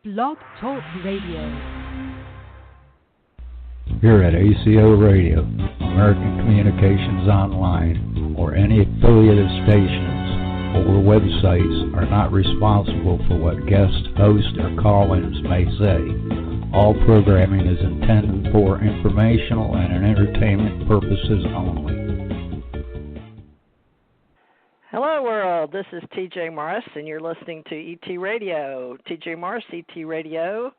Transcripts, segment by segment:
Blog Talk Radio. Here at ACO Radio, American Communications Online, or any affiliated stations or websites are not responsible for what guest hosts or call-ins may say. All programming is intended for informational and entertainment purposes only. Hello, world. This is TJ Morris, and you're listening to ET Radio. TJ Morris, ET Radio,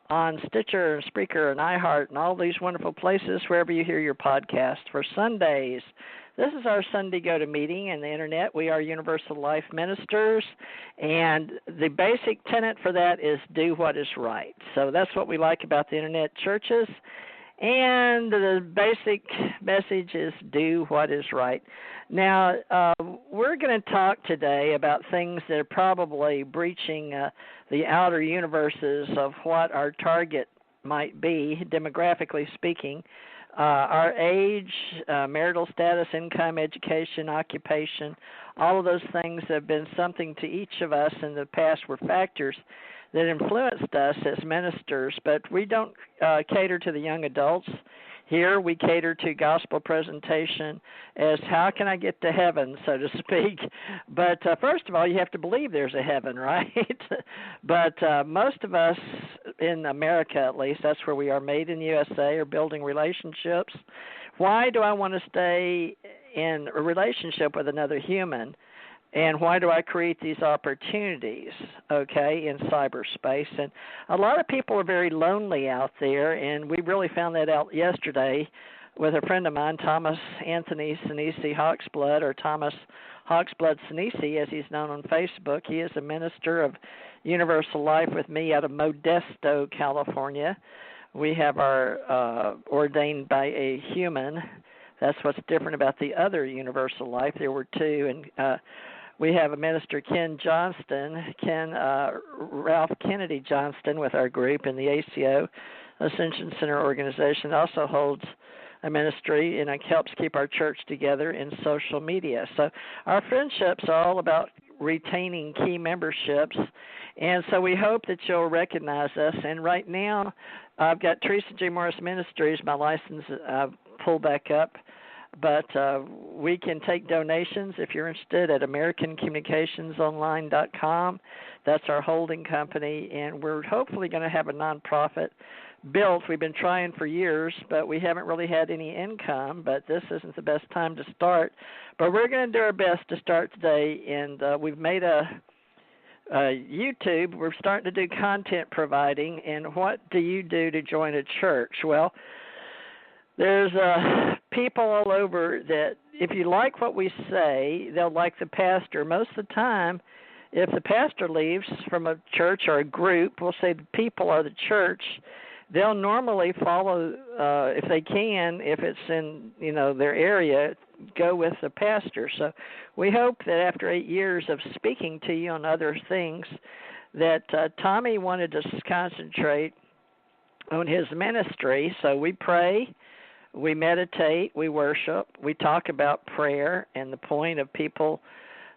on Stitcher, Spreaker, and iHeart, and all these wonderful places wherever you hear your podcast. For Sundays, this is our Sunday go-to meeting and the Internet. We are Universal Life Ministers, and the basic tenet for that is do what is right. So that's what we like about the Internet churches, and the basic message is do what is right. Now, we're going to talk today about things that are probably breaching the outer universes of what our target might be, demographically speaking. Our age, marital status, income, education, occupation, all of those things have been something to each of us in the past were factors that influenced us as ministers, but we don't cater to the young adults. Here we cater to gospel presentation as how can I get to heaven, so to speak. But first of all, you have to believe there's a heaven, right? But most of us in America, at least, that's where we are, made in the USA, are building relationships. Why do I want to stay in a relationship with another human? And why do I create these opportunities, okay, in cyberspace? And a lot of people are very lonely out there, and we really found that out yesterday with a friend of mine, Thomas Anthony Sinisi Hawksblood, or Thomas Hawksblood Sinisi, as he's known on Facebook. He is a minister of Universal Life with me out of Modesto, California. We have our ordained by a human. That's what's different about the other Universal Life. There were two, and we have a minister, Ken Ralph Kennedy Johnston, with our group in the ACO, Ascension Center organization. Also holds a ministry and helps keep our church together in social media. So our friendships are all about retaining key memberships, and so we hope that you'll recognize us. And right now, I've got Teresa J. Morris Ministries, my license pulled back up. But we can take donations if you're interested at AmericanCommunicationsOnline.com. That's our holding company, and we're hopefully going to have a nonprofit built. We've been trying for years, but we haven't really had any income, but this isn't the best time to start. But we're going to do our best to start today, and we've made a YouTube. We're starting to do content providing, and what do you do to join a church? Well, there's people all over that if you like what we say, they'll like the pastor. Most of the time, if the pastor leaves from a church or a group, we'll say the people are the church, they'll normally follow, if they can, if it's in their area, go with the pastor. So we hope that after 8 years of speaking to you on other things, that Tommy wanted to concentrate on his ministry. So we pray, we meditate, we worship, we talk about prayer and the point of people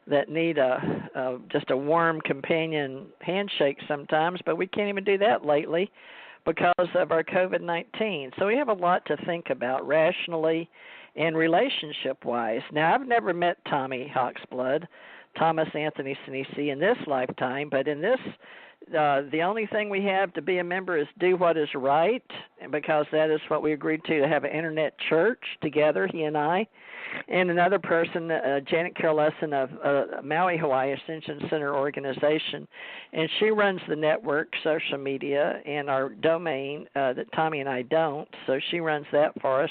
that need just a warm companion handshake sometimes, but we can't even do that lately because of our COVID-19. So we have a lot to think about rationally and relationship-wise. Now, I've never met Tommy Hawksblood, Thomas Anthony Sinisi, in this lifetime, but in this the only thing we have to be a member is do what is right, because that is what we agreed to have an internet church together, he and I, and another person, Janet Carolesson of Maui, Hawaii, Ascension Center organization, and she runs the network, social media, and our domain that Tommy and I don't, so she runs that for us.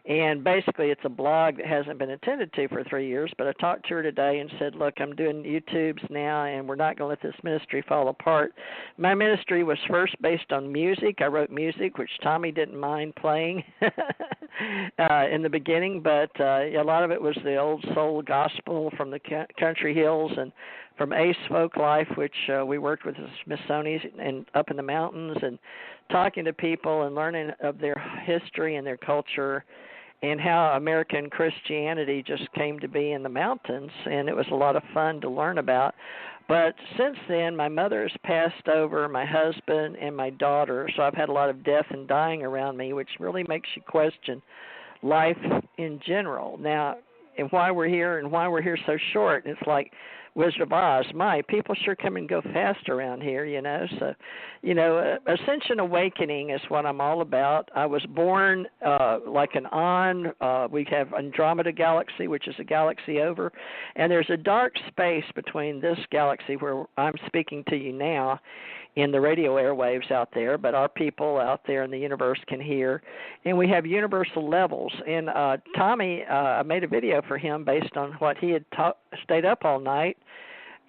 And basically it's a blog that hasn't been attended to for 3 years, but I talked to her today and said, look, I'm doing YouTubes now, and we're not going to let this ministry fall apart. My ministry was first based on music. I wrote music, which Tommy didn't mind playing in the beginning, but a lot of it was the old soul gospel from the country hills and from Ace Folk Life, which we worked with the Smithsonian and up in the mountains, and talking to people and learning of their history and their culture and how American Christianity just came to be in the mountains, and it was a lot of fun to learn about. But since then, my mother has passed over, my husband, and my daughter, so I've had a lot of death and dying around me, which really makes you question life in general. Now, and why we're here and why we're here so short, it's like Wizard of Oz. People sure come and go fast around here, So, Ascension Awakening is what I'm all about. I was born like an we have Andromeda Galaxy, which is a galaxy over, and there's a dark space between this galaxy where I'm speaking to you now in the radio airwaves out there, but our people out there in the universe can hear, and we have universal levels. And Tommy, I made a video for him based on what he had stayed up all night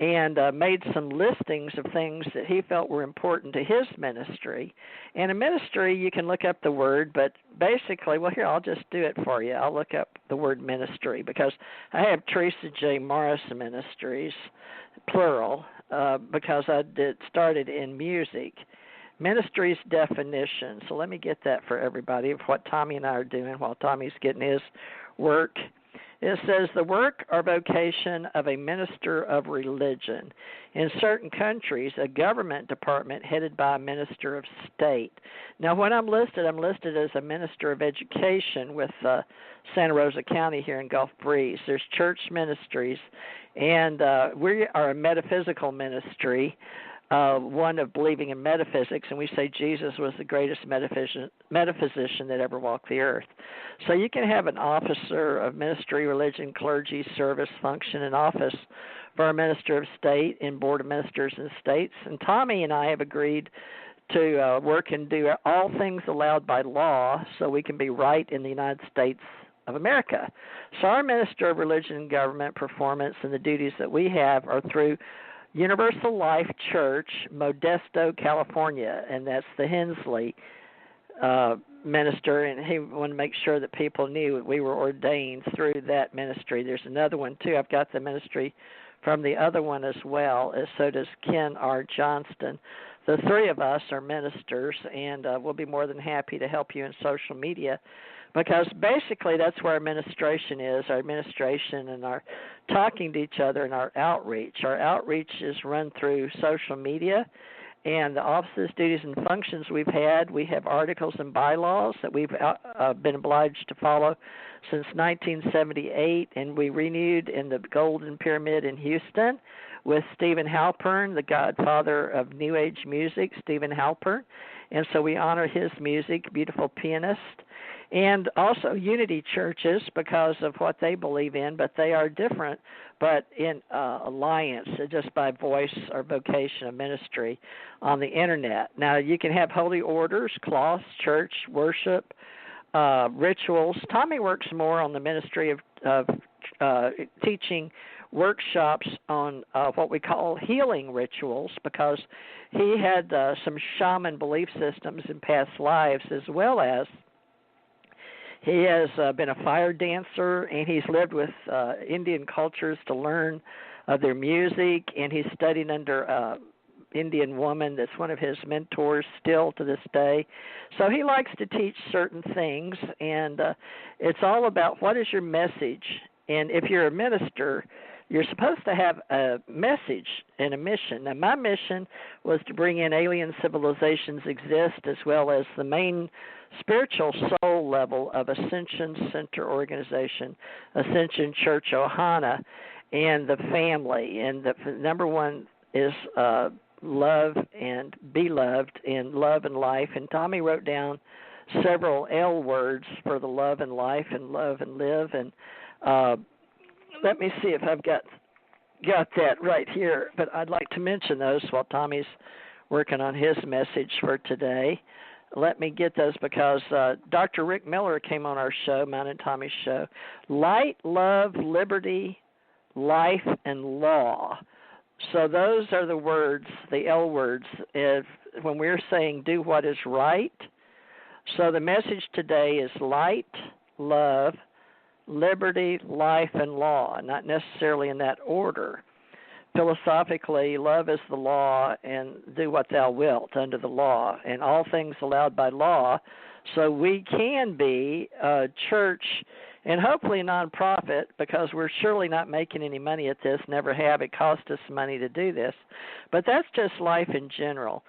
and made some listings of things that he felt were important to his ministry. And a ministry, you can look up the word, but basically, well, here, I'll just do it for you. I'll look up the word ministry because I have Teresa J. Morris Ministries, plural, because I started in music. Ministry's definition. So let me get that for everybody of what Tommy and I are doing while Tommy's getting his work. It says the work or vocation of a minister of religion. In certain countries, a government department headed by a minister of state. Now, when I'm listed as a minister of education with Santa Rosa County here in Gulf Breeze. There's church ministries, and we are a metaphysical ministry, one of believing in metaphysics, and we say Jesus was the greatest metaphysician that ever walked the earth. So you can have an officer of ministry, religion, clergy, service, function, and office for a minister of state and board of ministers and states. And Tommy and I have agreed to work and do all things allowed by law so we can be right in the United States of America. So our minister of religion and government performance and the duties that we have are through Universal Life Church, Modesto, California, and that's the Hensley minister, and he wanted to make sure that people knew that we were ordained through that ministry. There's another one, too. I've got the ministry from the other one as well, as so does Ken R. Johnston. The three of us are ministers, and we'll be more than happy to help you in social media, because basically that's where our administration is, our administration and our talking to each other and our outreach. Our outreach is run through social media, and the offices, duties, and functions we've had, we have articles and bylaws that we've been obliged to follow since 1978, and we renewed in the Golden Pyramid in Houston with Stephen Halpern, the godfather of New Age music, Stephen Halpern, and so we honor his music, beautiful pianist. And also unity churches because of what they believe in, but they are different, but in alliance, just by voice or vocation of ministry on the Internet. Now, you can have holy orders, cloths, church, worship, rituals. Tommy works more on the ministry of teaching workshops on what we call healing rituals, because he had some shaman belief systems in past lives, as well as he has been a fire dancer, and he's lived with Indian cultures to learn their music, and he's studied under Indian woman that's one of his mentors still to this day. So he likes to teach certain things, and it's all about what is your message. And if you're a minister, you're supposed to have a message and a mission. Now, my mission was to bring in alien civilizations exist, as well as the main spiritual soul level of Ascension Center Organization, Ascension Church Ohana, and the family. And the number one is love and be loved, and love and life. And Tommy wrote down several L words for the love and life and love and live. And let me see if I've got that right here. But I'd like to mention those while Tommy's working on his message for today. Let me get those because Dr. Rick Miller came on our show, Mine and Tommy's show. Light, love, liberty, life, and law. So those are the words, the L words, when we're saying do what is right. So the message today is light, love, liberty, life, and law, not necessarily in that order. Philosophically, love is the law, and do what thou wilt under the law, and all things allowed by law. So we can be a church and hopefully nonprofit, because we're surely not making any money at this, never have. It cost us money to do this. But that's just life in general.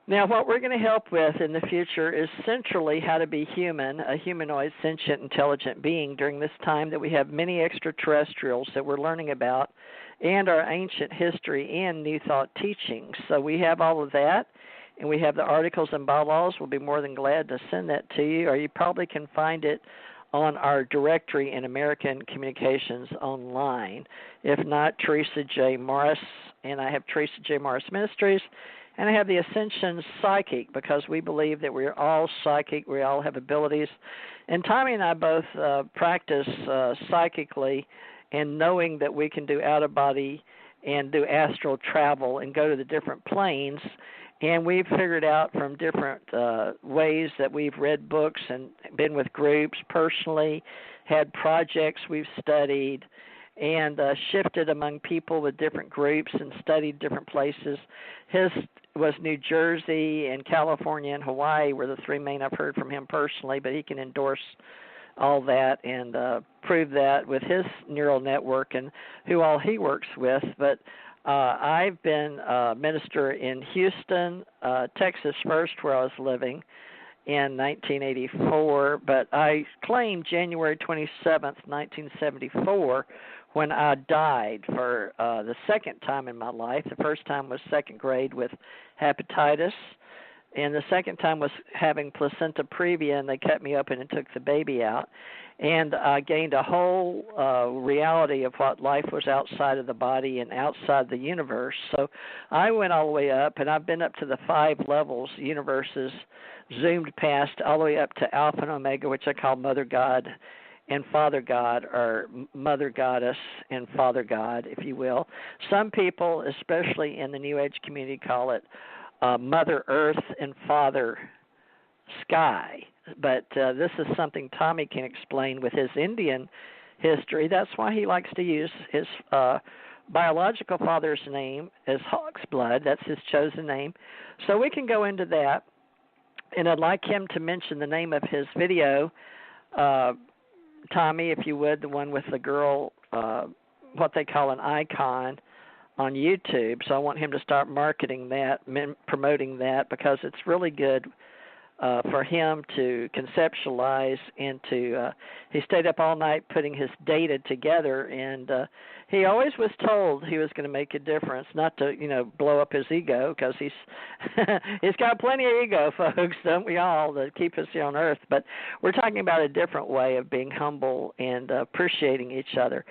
Now, what we're going to help with in the future is centrally how to be human, a humanoid, sentient, intelligent being during this time that we have many extraterrestrials that we're learning about, and our ancient history and New Thought teachings. So we have all of that, and we have the articles and bylaws. We'll be more than glad to send that to you, or you probably can find it on our directory in American Communications Online. If not, Teresa J. Morris, and I have Teresa J. Morris Ministries, and I have the Ascension Psychic, because we believe that we're all psychic, we all have abilities. And Tommy and I both practice psychically, and knowing that we can do out-of-body and do astral travel and go to the different planes. And we've figured out from different ways that we've read books and been with groups personally, had projects we've studied, and shifted among people with different groups and studied different places. His was New Jersey and California and Hawaii were the three main I've heard from him personally, but he can endorse all that and prove that with his neural network and who all he works with. But I've been a minister in Houston, Texas first, where I was living in 1984, but I claimed January 27th, 1974, when I died for the second time in my life. The first time was second grade with hepatitis, and the second time was having placenta previa, and they cut me open and took the baby out. And I gained a whole reality of what life was outside of the body and outside the universe. So I went all the way up, and I've been up to the 5 levels, universes, zoomed past all the way up to Alpha and Omega, which I call Mother God and Father God, or Mother Goddess and Father God, if you will. Some people, especially in the New Age community, call it Mother Earth and Father Sky. But this is something Tommy can explain with his Indian history. That's why he likes to use his biological father's name as Hawk's Blood. That's his chosen name. So we can go into that. And I'd like him to mention the name of his video, Tommy, if you would, the one with the girl, what they call an icon on YouTube. So I want him to start marketing that, promoting that, because it's really good for him to conceptualize and to he stayed up all night putting his data together, and he always was told he was going to make a difference, not to blow up his ego, because he's he's got plenty of ego, folks, don't we all, to keep us here on earth. But we're talking about a different way of being humble and appreciating each other.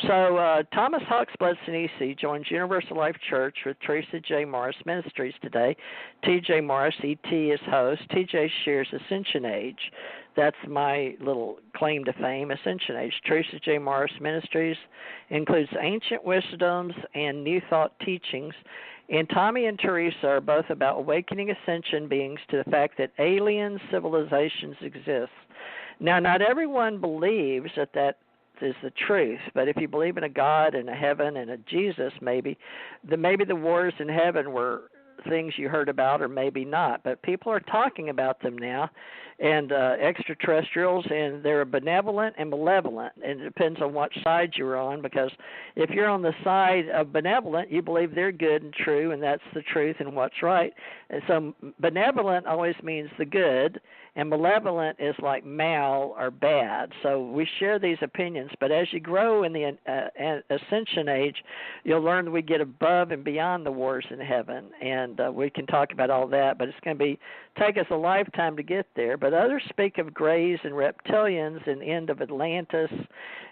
So Thomas Hawksblood Sinisi joins Universal Life Church with Teresa J. Morris Ministries today. T.J. Morris, E.T. is host. T.J. shares Ascension Age. That's my little claim to fame, Ascension Age. Teresa J. Morris Ministries includes ancient wisdoms and New Thought teachings. And Tommy and Teresa are both about awakening ascension beings to the fact that alien civilizations exist. Now, not everyone believes that is the truth, but if you believe in a God and a heaven and a Jesus, maybe the wars in heaven were things you heard about, or maybe not, but people are talking about them now, and extraterrestrials, and they're benevolent and malevolent, and it depends on what side you're on, because if you're on the side of benevolent, you believe they're good and true, and that's the truth and what's right. And so benevolent always means the good, and malevolent is like mal or bad. So we share these opinions, but as you grow in the Ascension Age, you'll learn that we get above and beyond the wars in heaven, and we can talk about all that, but it's going to take us a lifetime to get there. But others speak of greys and reptilians and end of Atlantis,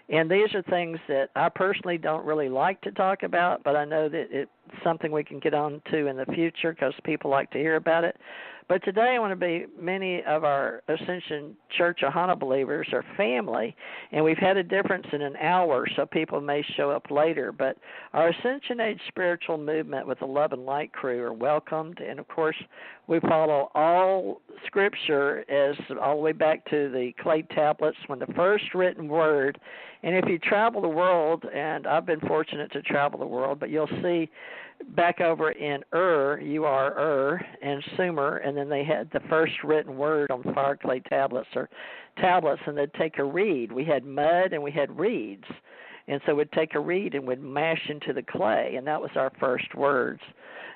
and these are things that I personally don't really like to talk about, but I know that it's something we can get on to in the future because people like to hear about it. But today I want to be, many of our Ascension Church Ohana believers are family, and we've had a difference in an hour, so people may show up later. But our Ascension Age spiritual movement with the Love and Light crew are welcomed, and of course we follow all scripture is all the way back to the clay tablets when the first written word, and if you travel the world, and I've been fortunate to travel the world, but you'll see back over in and Sumer, and then they had the first written word on fire clay tablets or tablets, and they'd take a reed. We had mud and we had reeds, and so we'd take a reed and we'd mash into the clay, and that was our first words.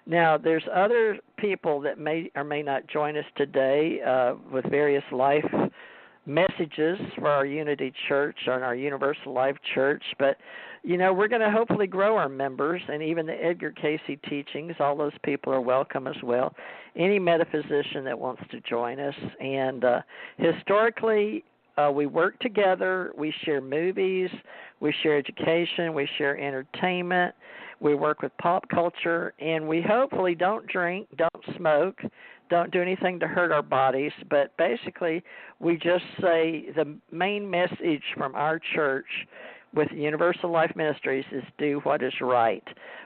Now, there's other people that may or may not join us today with various life messages for our Unity Church and our Universal Life Church, but we're going to hopefully grow our members, and even the Edgar Casey teachings, all those people are welcome as well. Any metaphysician that wants to join us. And historically, we work together, we share movies, we share education, we share entertainment, we work with pop culture, and we hopefully don't drink, don't smoke, don't do anything to hurt our bodies, but basically we just say the main message from our church with Universal Life Ministries is do what is right.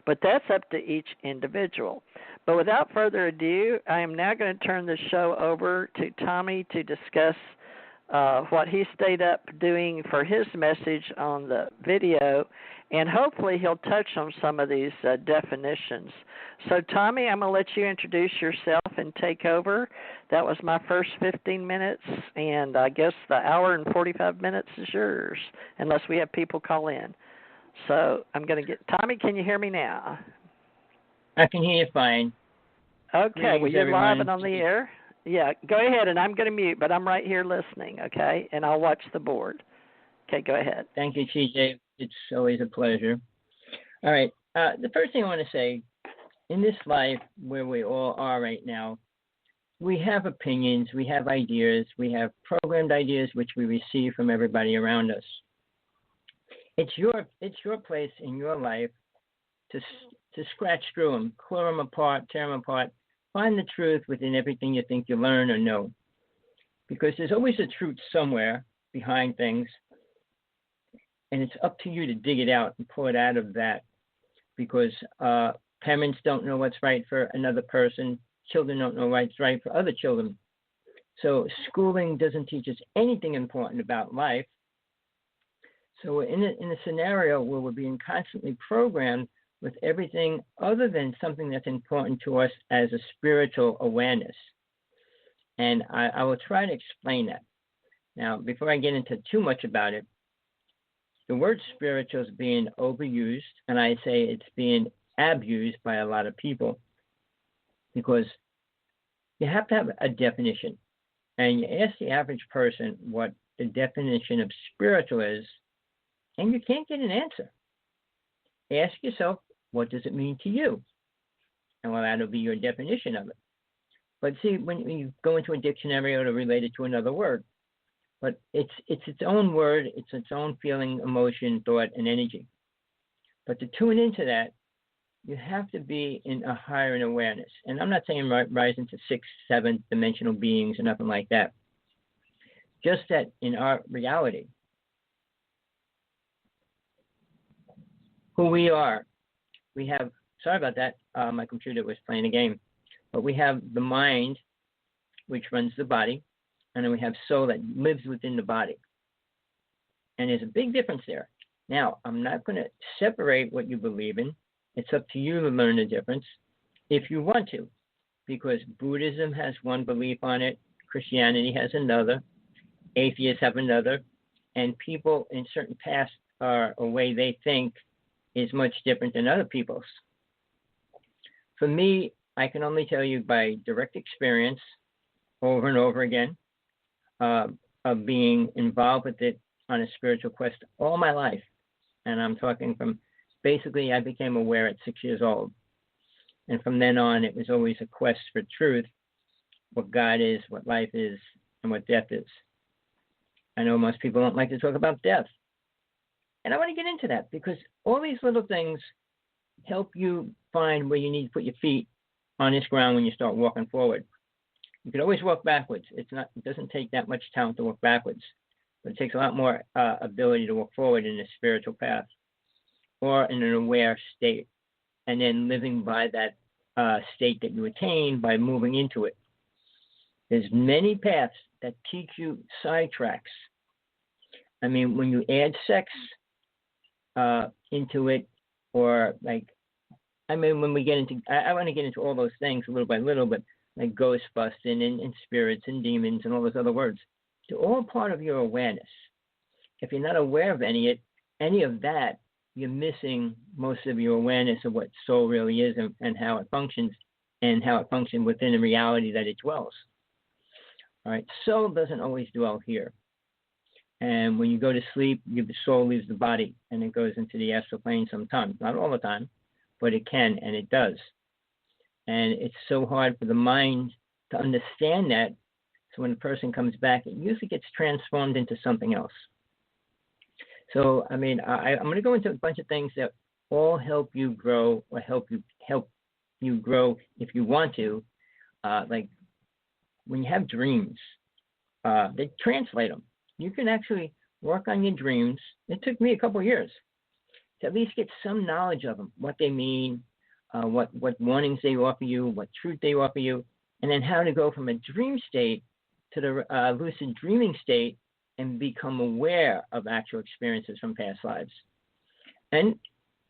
But that's up to each individual. But without further ado, I am now going to turn the show over to Tommy to discuss what he stayed up doing for his message on the video, and hopefully he'll touch on some of these definitions. So, Tommy, I'm going to let you introduce yourself and take over. That was my first 15 minutes, and I guess the hour and 45 minutes is yours, unless we have people call in. So I'm going to get – Tommy, can you hear me now? I can hear you fine. Okay, well, you're live and on the air. Yeah, go ahead, and I'm going to mute, but I'm right here listening, okay? And I'll watch the board. Okay, go ahead. Thank you, TJ. It's always a pleasure. All right, the first thing I want to say, in this life where we all are right now, we have opinions, we have ideas, we have programmed ideas which we receive from everybody around us. It's your place in your life to scratch through them, clear them apart, tear them apart, find the truth within everything you think you learn or know. Because there's always a truth somewhere behind things, and it's up to you to dig it out and pull it out of that. Because parents don't know what's right for another person. Children don't know what's right for other children. So schooling doesn't teach us anything important about life. So we're in a scenario where we're being constantly programmed with everything other than something that's important to us as a spiritual awareness. And I will try to explain that. Now, before I get into too much about it, the word spiritual is being overused, and I say it's being abused by a lot of people, because you have to have a definition. And you ask the average person what the definition of spiritual is, and you can't get an answer. Ask yourself, what does it mean to you? And well, that'll be your definition of it. But see, when you go into a dictionary, it'll relate it to another word. But it's its own word, it's its own feeling, emotion, thought, and energy. But to tune into that, you have to be in a higher awareness. And I'm not saying rising to 6th, 7th dimensional beings or nothing like that. Just that in our reality, who we are, we have, sorry about that, my computer was playing a game, but we have the mind, which runs the body, and then we have soul that lives within the body. And there's a big difference there. Now, I'm not going to separate what you believe in. It's up to you to learn the difference if you want to, because Buddhism has one belief on it, Christianity has another, atheists have another, and people in certain paths are a way they think is much different than other people's. For me, I can only tell you by direct experience over and over again of being involved with it on a spiritual quest all my life. And I'm talking from basically I became aware at 6 years old. And from then on, it was always a quest for truth, what God is, what life is, and what death is. I know most people don't like to talk about death. And I want to get into that because all these little things help you find where you need to put your feet on this ground when you start walking forward. You can always walk backwards. It doesn't take that much talent to walk backwards, but it takes a lot more ability to walk forward in a spiritual path or in an aware state, and then living by that state that you attain by moving into it. There's many paths that teach you sidetracks. I mean, when you add sex into it, or like, I mean, when we get into, I want to get into all those things little by little, but like ghost busting and spirits and demons and all those other words, they're all part of your awareness. If you're not aware of any of that, you're missing most of your awareness of what soul really is and how it functions, and how it functions within the reality that it dwells. All right, soul doesn't always dwell here. And when you go to sleep, the soul leaves the body and it goes into the astral plane sometimes. Not all the time, but it can, and it does. And it's so hard for the mind to understand that. So when a person comes back, it usually gets transformed into something else. So, I mean, I'm going to go into a bunch of things that all help you grow, or help you grow if you want to. Like when you have dreams, they translate them. You can actually work on your dreams. It took me a couple of years to at least get some knowledge of them, what they mean, what warnings they offer you, what truth they offer you, and then how to go from a dream state to the lucid dreaming state and become aware of actual experiences from past lives. And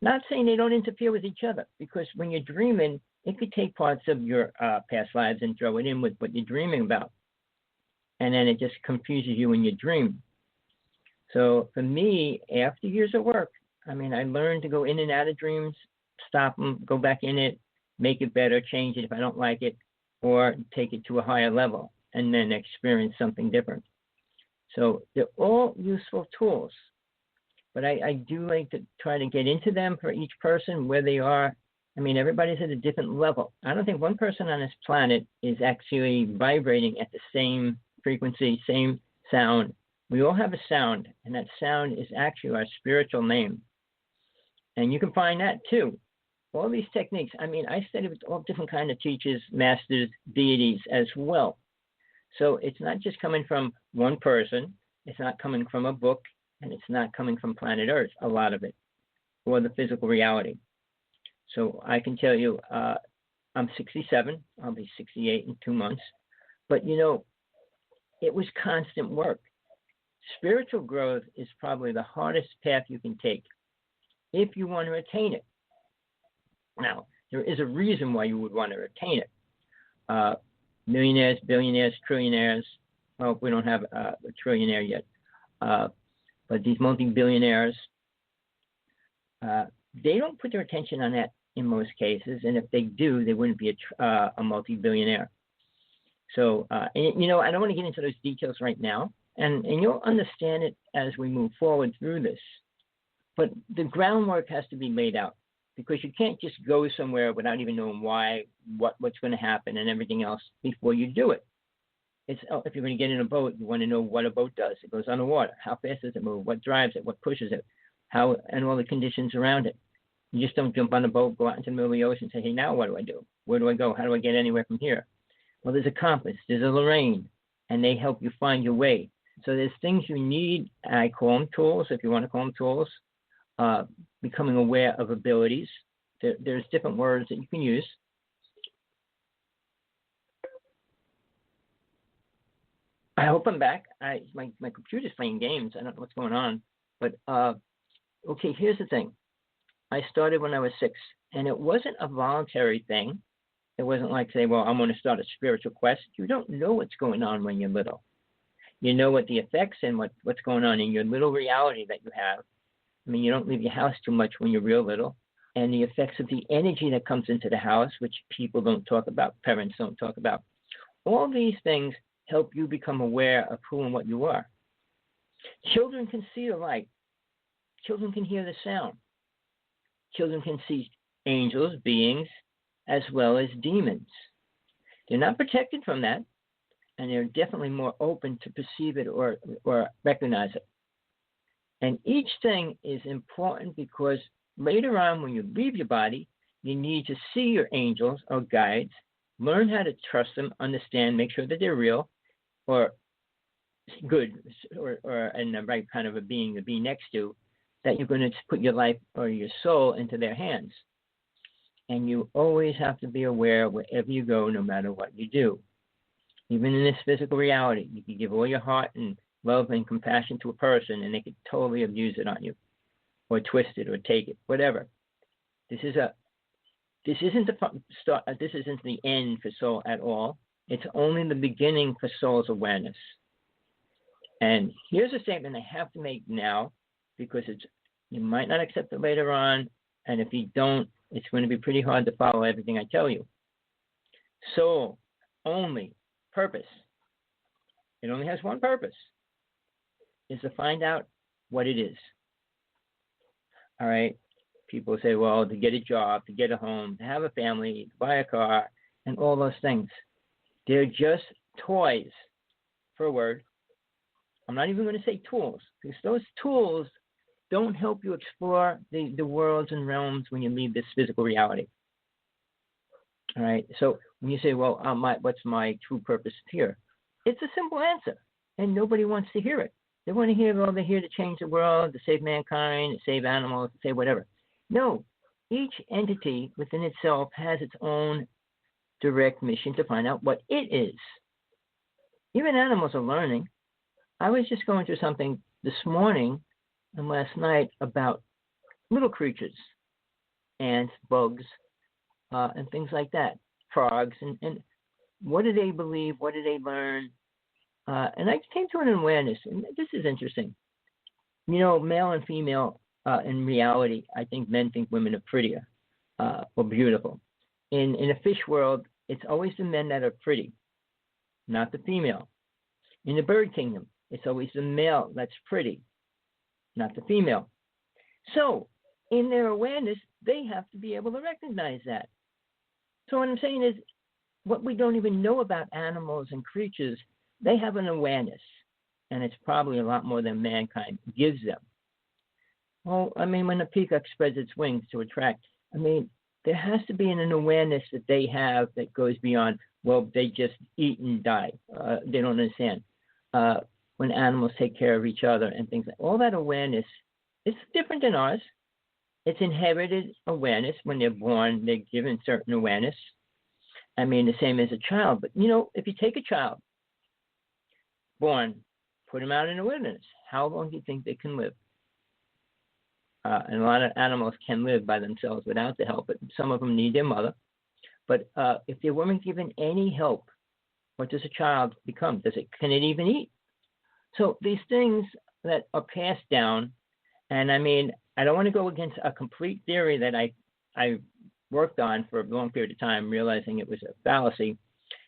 not saying they don't interfere with each other, because when you're dreaming, it could take parts of your past lives and throw it in with what you're dreaming about. And then it just confuses you in your dream. So for me, after years of work, I mean, I learned to go in and out of dreams, stop them, go back in it, make it better, change it if I don't like it, or take it to a higher level and then experience something different. So they're all useful tools, but I do like to try to get into them for each person, where they are. I mean, everybody's at a different level. I don't think one person on this planet is actually vibrating at the same frequency, same sound. We all have a sound, and that sound is actually our spiritual name. And you can find that too. All these techniques, I mean, I studied with all different kinds of teachers, masters, deities as well. So it's not just coming from one person. It's not coming from a book, and it's not coming from planet Earth, a lot of it, or the physical reality. So I can tell you, I'm 67. I'll be 68 in 2 months. But, you know, it was constant work. Spiritual growth is probably the hardest path you can take if you want to attain it. Now, there is a reason why you would want to attain it. Millionaires, billionaires, trillionaires. Well, we don't have a trillionaire yet. But these multi-billionaires, they don't put their attention on that in most cases. And if they do, they wouldn't be a multi-billionaire. So, and, you know, I don't want to get into those details right now. And you'll understand it as we move forward through this. But the groundwork has to be laid out, because you can't just go somewhere without even knowing why, what's going to happen and everything else before you do it. If you're going to get in a boat, you want to know what a boat does. It goes underwater. How fast does it move? What drives it? What pushes it? How, and all the conditions around it. You just don't jump on a boat, go out into the middle of the ocean and say, hey, now what do I do? Where do I go? How do I get anywhere from here? Well, there's a compass. There's a Lorraine, and they help you find your way. So there's things you need. I call them tools, if you want to call them tools. Becoming aware of abilities. There's different words that you can use. I hope I'm back. My computer's playing games. I don't know what's going on. But, okay, here's the thing. I started when I was 6, and it wasn't a voluntary thing. It wasn't like, say, well, I'm going to start a spiritual quest. You don't know what's going on when you're little. You know what the effects and what's going on in your little reality that you have. I mean, you don't leave your house too much when you're real little. And the effects of the energy that comes into the house, which people don't talk about, parents don't talk about. All these things help you become aware of who and what you are. Children can see the light. Children can hear the sound. Children can see angels, beings, as well as demons. They're not protected from that, and they're definitely more open to perceive it or recognize it. And each thing is important, because later on when you leave your body, you need to see your angels or guides, learn how to trust them, understand, make sure that they're real or good or in the right kind of a being to be next to, that you're going to put your life or your soul into their hands. And you always have to be aware wherever you go, no matter what you do. Even in this physical reality, you can give all your heart and love and compassion to a person, and they could totally abuse it on you, or twist it, or take it, whatever. This isn't the end for soul at all. It's only the beginning for soul's awareness. And here's a statement I have to make now, because you might not accept it later on, and if you don't, it's going to be pretty hard to follow everything I tell you. Soul only purpose, it only has one purpose, is to find out what it is. All right? People say, well, to get a job, to get a home, to have a family, to buy a car, and all those things. They're just toys, for a word. I'm not even going to say tools, because those tools don't help you explore the worlds and realms when you leave this physical reality. All right? So when you say, well, what's my true purpose here? It's a simple answer, and nobody wants to hear it. They want to hear, well, they're here to change the world, to save mankind, to save animals, to save whatever. No, each entity within itself has its own direct mission to find out what it is. Even animals are learning. I was just going through something this morning and last night about little creatures, ants, bugs, and things like that, frogs, and what do they believe, what do they learn? And I came to an awareness, and this is interesting. You know, male and female, in reality, I think men think women are prettier or beautiful. In a fish world, it's always the men that are pretty, not the female. In the bird kingdom, it's always the male that's pretty, not the female. So, in their awareness, they have to be able to recognize that. So what I'm saying is, what we don't even know about animals and creatures, they have an awareness, and it's probably a lot more than mankind gives them. Well, I mean, when a peacock spreads its wings to attract, I mean, there has to be an awareness that they have that goes beyond, well, they just eat and die. They don't understand. When animals take care of each other and things like all that awareness, it's different than ours. It's inherited awareness. When they're born, they're given certain awareness. I mean, the same as a child. But, you know, if you take a child born, put him out in the wilderness, how long do you think they can live? And a lot of animals can live by themselves without the help, but some of them need their mother. But if they weren't given any help, what does a child become? Can it even eat? So these things that are passed down, and I mean, I don't want to go against a complete theory that I worked on for a long period of time, realizing it was a fallacy.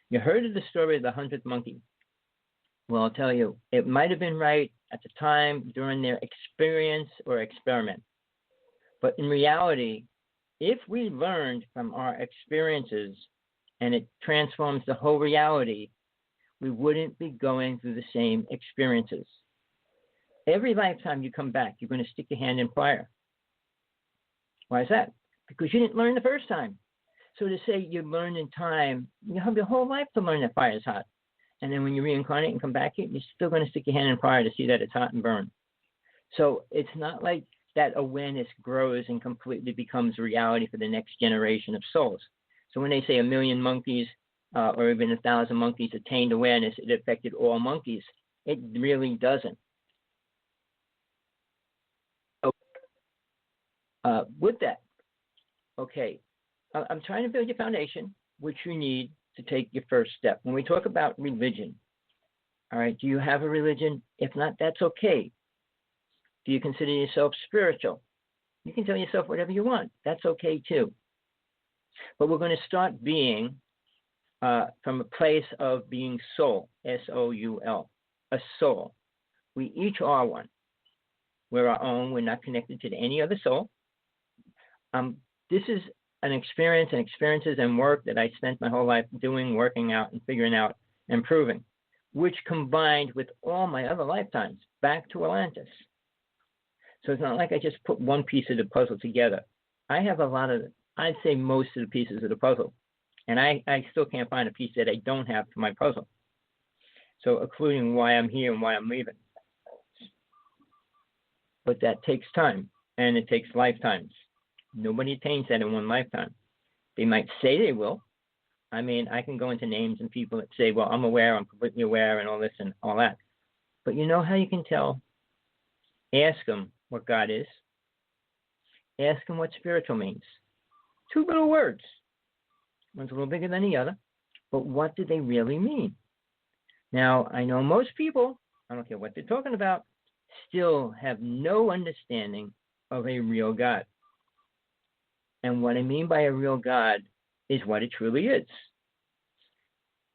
You heard of the story of the 100th monkey. Well, I'll tell you, it might have been right at the time during their experience or experiment. But in reality, if we learned from our experiences and it transforms the whole reality, we wouldn't be going through the same experiences. Every lifetime you come back, you're going to stick your hand in fire. Why is that? Because you didn't learn the first time. So to say you learned in time, you have your whole life to learn that fire is hot. And then when you reincarnate and come back here, you're still going to stick your hand in fire to see that it's hot and burn. So it's not like that awareness grows and completely becomes reality for the next generation of souls. So when they say 1 million monkeys or even 1,000 monkeys attained awareness, it affected all monkeys. It really doesn't. So, with that, okay, I'm trying to build your foundation, which you need to take your first step. When we talk about religion, all right, do you have a religion? If not, that's okay. Do you consider yourself spiritual? You can tell yourself whatever you want. That's okay too. But we're going to start being from a place of being soul, S-O-U-L, a soul. We each are one. We're our own. We're not connected to any other soul. This is an experience and experiences and work that I spent my whole life doing, working out and figuring out and proving, which combined with all my other lifetimes back to Atlantis. So it's not like I just put one piece of the puzzle together. I have a lot of, I'd say most of the pieces of the puzzle. And I still can't find a piece that I don't have to my puzzle. So including why I'm here and why I'm leaving. But that takes time and it takes lifetimes. Nobody attains that in one lifetime. They might say they will. I mean, I can go into names and people that say, well, I'm aware, I'm completely aware, and all this and all that. But you know how you can tell? Ask them what God is. Ask them what spiritual means. 2 little words. One's a little bigger than the other. But what do they really mean? Now, I know most people, I don't care what they're talking about, still have no understanding of a real God. And what I mean by a real God is what it truly is.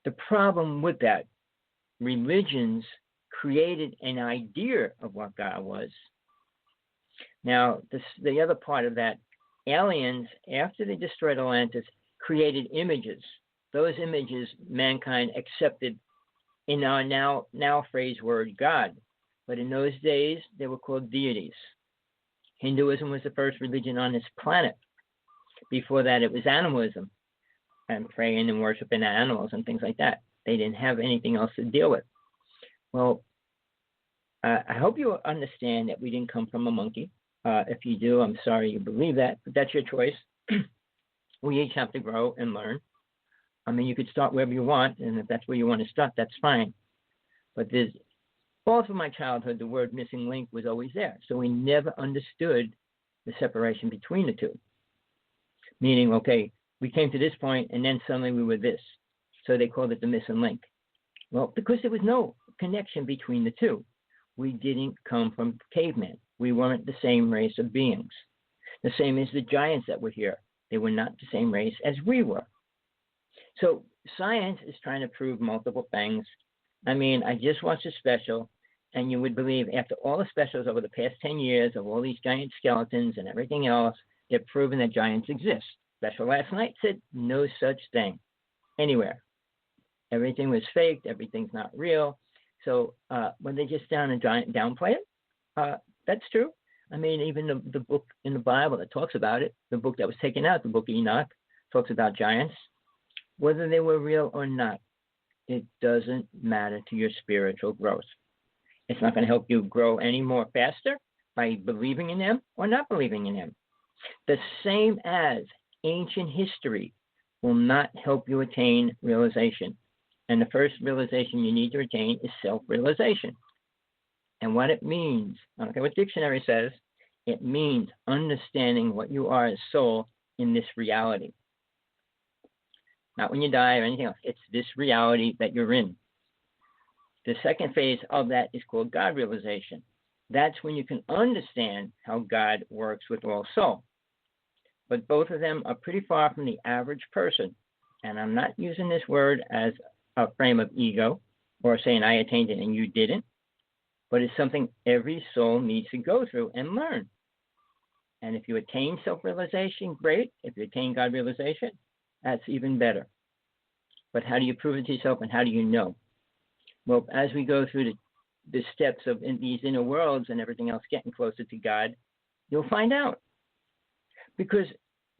The problem with that, religions created an idea of what God was. Now, the other part of that, aliens, after they destroyed Atlantis, created images. Those images mankind accepted in our now phrase word God. But in those days, they were called deities. Hinduism was the first religion on this planet. Before that, it was animalism and praying and worshiping animals and things like that. They didn't have anything else to deal with. Well, I hope you understand that we didn't come from a monkey. If you do, I'm sorry you believe that, but that's your choice. We each have to grow and learn. I mean, you could start wherever you want, and if that's where you want to start, that's fine. But there's, all through my childhood, the word missing link was always there. So we never understood the separation between the two. Meaning, okay, we came to this point, and then suddenly we were this. So they called it the missing link. Well, because there was no connection between the two. We didn't come from cavemen. We weren't the same race of beings. The same as the giants that were here. They were not the same race as we were. So science is trying to prove multiple things. I mean, I just watched a special, and you would believe after all the specials over the past 10 years of all these giant skeletons and everything else, they're proving that giants exist. Special last night said no such thing anywhere. Everything was faked. Everything's not real. So when they just downplay it, that's true. I mean, even the book in the Bible that talks about it, the book that was taken out, the book of Enoch, talks about giants. Whether they were real or not, it doesn't matter to your spiritual growth. It's not going to help you grow any more faster by believing in them or not believing in them. The same as ancient history will not help you attain realization. And the first realization you need to attain is self-realization. And what it means, I don't care what dictionary says, it means understanding what you are as soul in this reality. Not when you die or anything else. It's this reality that you're in. The second phase of that is called God realization. That's when you can understand how God works with all soul. But both of them are pretty far from the average person. And I'm not using this word as a frame of ego or saying I attained it and you didn't. But it's something every soul needs to go through and learn. And if you attain self-realization, great. If you attain God realization, that's even better. But how do you prove it to yourself and how do you know? Well, as we go through the steps of these inner worlds and everything else getting closer to God, you'll find out. Because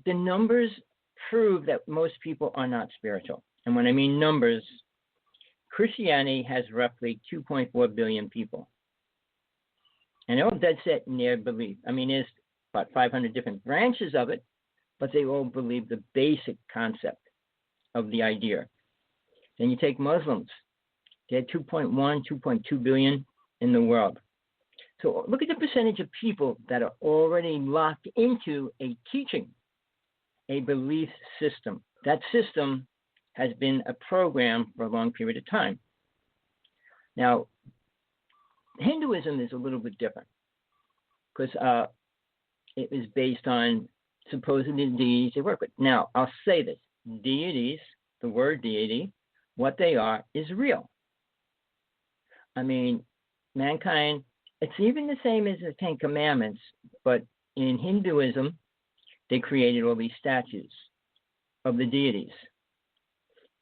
the numbers prove that most people are not spiritual. And when I mean numbers, Christianity has roughly 2.4 billion people. And they're all dead set in their belief. I mean, there's about 500 different branches of it, but they all believe the basic concept of the idea. Then you take Muslims. They're 2.1, 2.2 billion in the world. So look at the percentage of people that are already locked into a teaching, a belief system. That system has been a program for a long period of time. Now, Hinduism is a little bit different because it is based on supposedly deities they work with. Now, I'll say this. Deities, the word deity, what they are is real. I mean, mankind, it's even the same as the Ten Commandments, but in Hinduism, they created all these statues of the deities.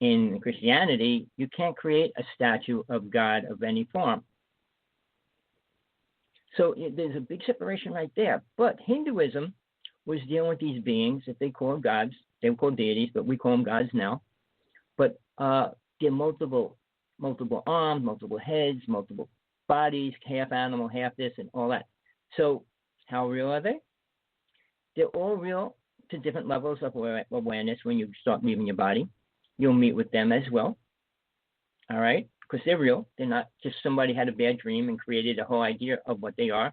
In Christianity, you can't create a statue of God of any form. So there's a big separation right there. But Hinduism was dealing with these beings that they call gods. They were called deities, but we call them gods now. But they're multiple arms, multiple heads, multiple bodies, half animal, half this, and all that. So how real are they? They're all real to different levels of awareness when you start leaving your body. you'll meet with them as well. All right? Because they're real. They're not just somebody had a bad dream and created a whole idea of what they are.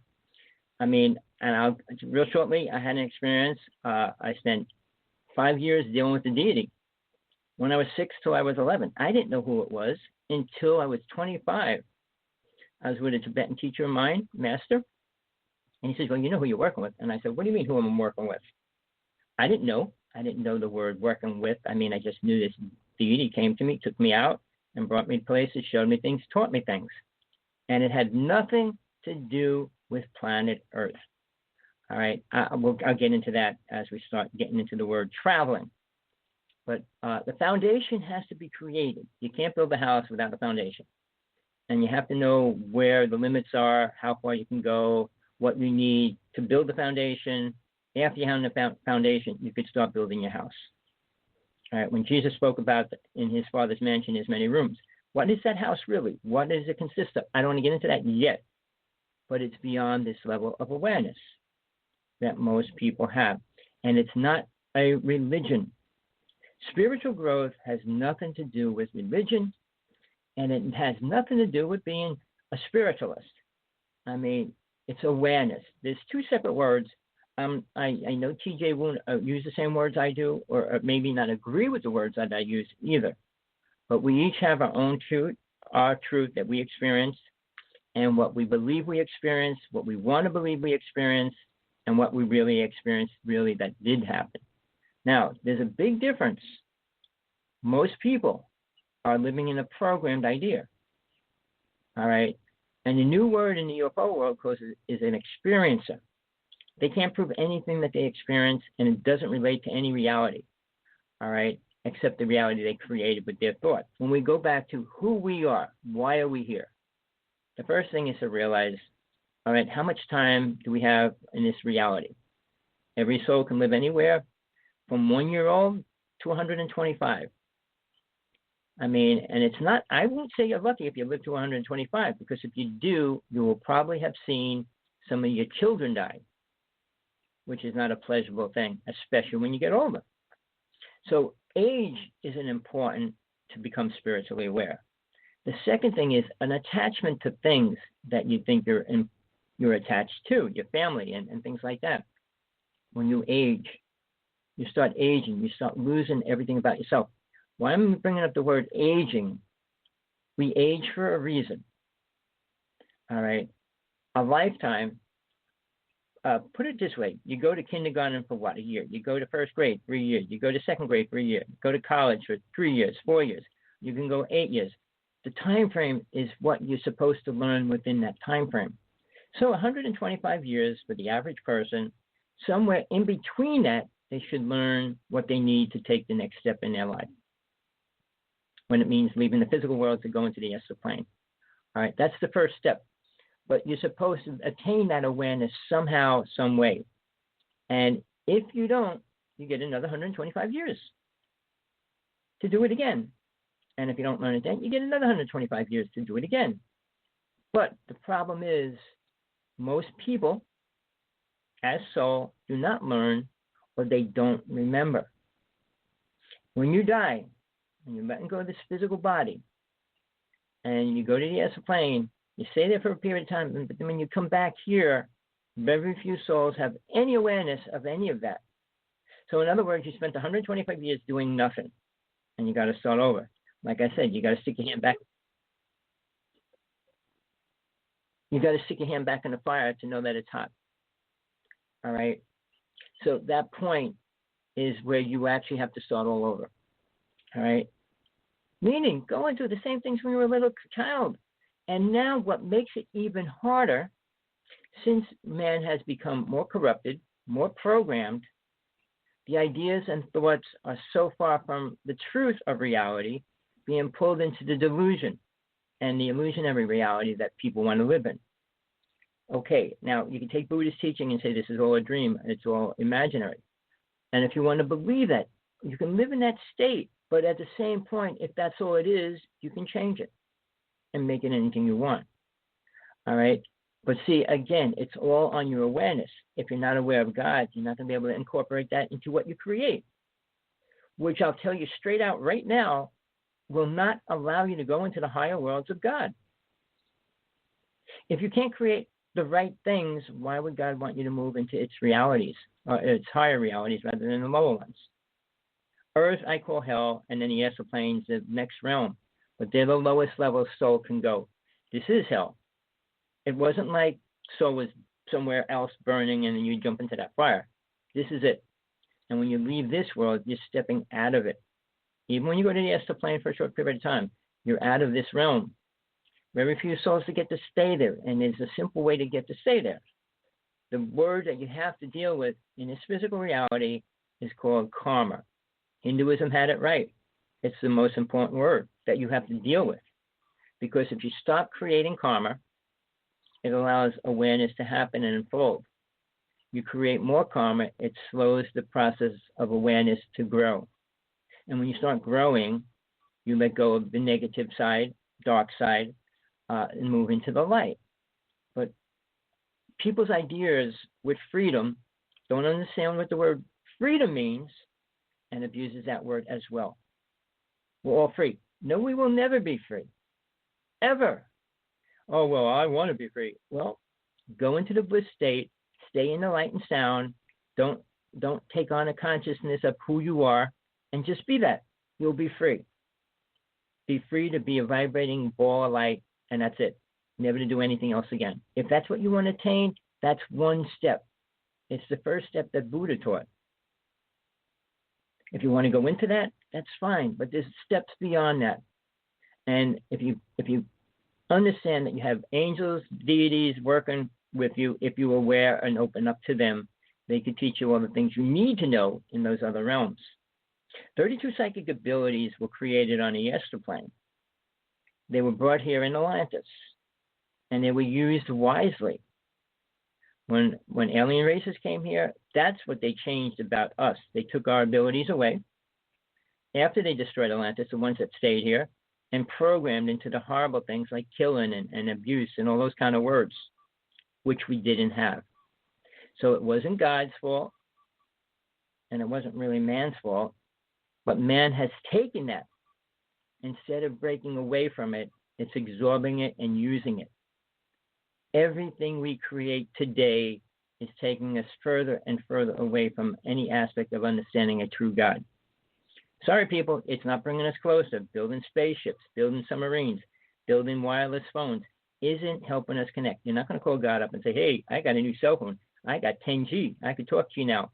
I mean, and real shortly, I had an experience. I spent 5 years dealing with the deity. When I was 6 till I was 11, I didn't know who it was until I was 25. I was with a Tibetan teacher of mine, master, and he says, well, you know who you're working with. And I said, what do you mean who I'm working with? I didn't know. I didn't know the word working with. I mean, I just knew this deity came to me, took me out, and brought me to places, showed me things, taught me things. And it had nothing to do with planet Earth. All right, I'll get into that as we start getting into the word traveling. But the foundation has to be created. You can't build a house without a foundation. And you have to know where the limits are, how far you can go, what you need to build the foundation. After you have the foundation, you could start building your house. All right, when Jesus spoke about in his Father's mansion, there's many rooms. What is that house really? What does it consist of? I don't want to get into that yet, but it's beyond this level of awareness that most people have. And it's not a religion. Spiritual growth has nothing to do with religion, and it has nothing to do with being a spiritualist. I mean, it's awareness. There's two separate words. I know TJ won't use the same words I do, or maybe not agree with the words that I use either. But we each have our own truth, our truth that we experience, and what we believe we experience, what we want to believe we experience, and what we really experienced, really that did happen. Now, there's a big difference. Most people are living in a programmed idea. All right? And the new word in the UFO world, of course, is an experiencer. They can't prove anything that they experience, and it doesn't relate to any reality. All right? Except the reality they created with their thought. When we go back to who we are, why are we here? The first thing is to realize, all right, how much time do we have in this reality? Every soul can live anywhere from 1 year old to 125. I mean, and it's not, I won't say you're lucky if you live to 125, because if you do, you will probably have seen some of your children die, which is not a pleasurable thing, especially when you get older. So age isn't important to become spiritually aware. The second thing is an attachment to things that you think you're attached to, your family and things like that. When you age, you start aging, you start losing everything about yourself. Why am I bringing up the word aging? We age for a reason. All right. A lifetime, put it this way. You go to kindergarten for what, a year? You go to first grade for a year. You go to second grade for a year. You go to college for 3 years, 4 years. You can go 8 years. The time frame is what you're supposed to learn within that time frame. So 125 years for the average person. Somewhere in between that, they should learn what they need to take the next step in their life, when it means leaving the physical world to go into the astral plane. All right, that's the first step. But you're supposed to attain that awareness somehow, some way. And if you don't, you get another 125 years to do it again. And if you don't learn it then, you get another 125 years to do it again. But the problem is, most people, as soul, do not learn, or they don't remember. When you die, and you're letting go of this physical body, and you go to the astral plane, you stay there for a period of time, but then when you come back here, very few souls have any awareness of any of that. So in other words, you spent 125 years doing nothing, and you got to start over. Like I said, you got to stick your hand back. You got to stick your hand back in the fire to know that it's hot. All right? So that point is where you actually have to start all over. All right? Meaning, going through the same things when you were a little child. And now what makes it even harder, since man has become more corrupted, more programmed, the ideas and thoughts are so far from the truth of reality, being pulled into the delusion and the illusionary reality that people want to live in. Okay, now you can take Buddhist teaching and say this is all a dream and it's all imaginary. And if you want to believe that, you can live in that state, but at the same point, if that's all it is, you can change it and make it anything you want. All right? But see, again, it's all on your awareness. If you're not aware of God, you're not going to be able to incorporate that into what you create. which I'll tell you straight out right now, will not allow you to go into the higher worlds of God. If you can't create the right things, why would God want you to move into its realities, or its higher realities rather than the lower ones? Earth I call hell, and then the astral planes, the next realm. But they're the lowest level soul can go. This is hell. It wasn't like soul was somewhere else burning and then you jump into that fire. This is it. And when you leave this world, you're stepping out of it. Even when you go to the astral plane for a short period of time, you're out of this realm. Very few souls to get to stay there, and there's a simple way to get to stay there. The word that you have to deal with in this physical reality is called karma. Hinduism had it right. It's the most important word that you have to deal with. Because if you stop creating karma, it allows awareness to happen and unfold. You create more karma, it slows the process of awareness to grow. And when you start growing, you let go of the negative side, dark side, and move into the light. But people's ideas with freedom don't understand what the word freedom means and abuses that word as well. We're all free. No, we will never be free. Ever. Oh, well, I want to be free. Well, go into the bliss state, stay in the light and sound, don't take on a consciousness of who you are, and just be that. You'll be free. Be free to be a vibrating ball of light, and that's it. Never to do anything else again. If that's what you want to attain, that's one step. It's the first step that Buddha taught. If you want to go into that, that's fine, but there's steps beyond that. And if you understand that you have angels, deities working with you, if you're aware and open up to them, they can teach you all the things you need to know in those other realms. 32 psychic abilities were created on the astral plane. They were brought here in Atlantis, and they were used wisely. When alien races came here, that's what they changed about us. They took our abilities away after they destroyed Atlantis, the ones that stayed here, and programmed into the horrible things like killing and abuse and all those kind of words, which we didn't have. So it wasn't God's fault, and it wasn't really man's fault, but man has taken that. Instead of breaking away from it, it's absorbing it and using it. Everything we create today is taking us further and further away from any aspect of understanding a true God. Sorry, people, it's not bringing us closer. Building spaceships, building submarines, building wireless phones isn't helping us connect. You're not going to call God up and say, hey, I got a new cell phone. I got 10G. I could talk to you now.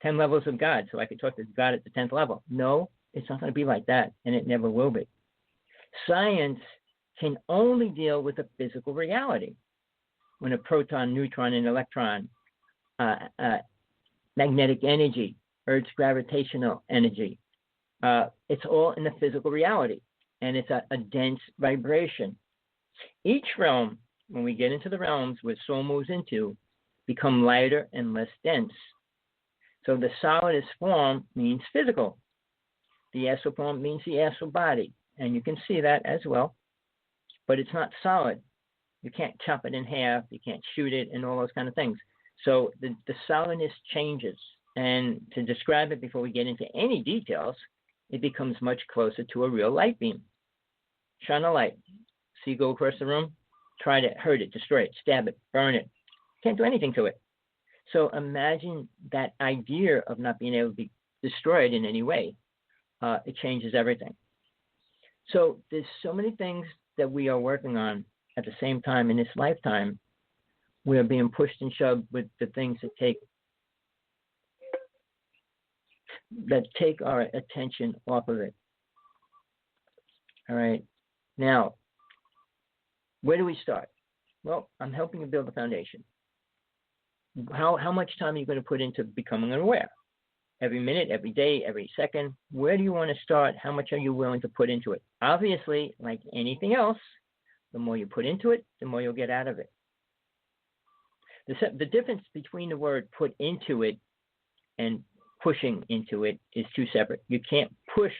10 levels of God, so I could talk to God at the 10th level. No, it's not going to be like that, and it never will be. Science can only deal with a physical reality. When a proton, neutron, and electron, magnetic energy, Earth's gravitational energy, it's all in the physical reality, and it's a dense vibration. Each realm, when we get into the realms where soul moves into, become lighter and less dense. So the solidest form means physical. The astral form means the astral body, and you can see that as well. But it's not solid. You can't chop it in half. You can't shoot it and all those kind of things. So the solidness changes. And to describe it before we get into any details, it becomes much closer to a real light beam. Shine a light. See, go across the room, try to hurt it, destroy it, stab it, burn it. Can't do anything to it. So imagine that idea of not being able to be destroyed in any way. It changes everything. So there's so many things that we are working on at the same time in this lifetime. We are being pushed and shoved with the things that take our attention off of it. All right. Now, where do we start? Well, I'm helping you build a foundation. How much time are you going to put into becoming aware? Every minute, every day, every second? Where do you want to start? How much are you willing to put into it? Obviously, like anything else, the more you put into it, the more you'll get out of it. The difference between the word put into it and pushing into it is two separate. You can't push.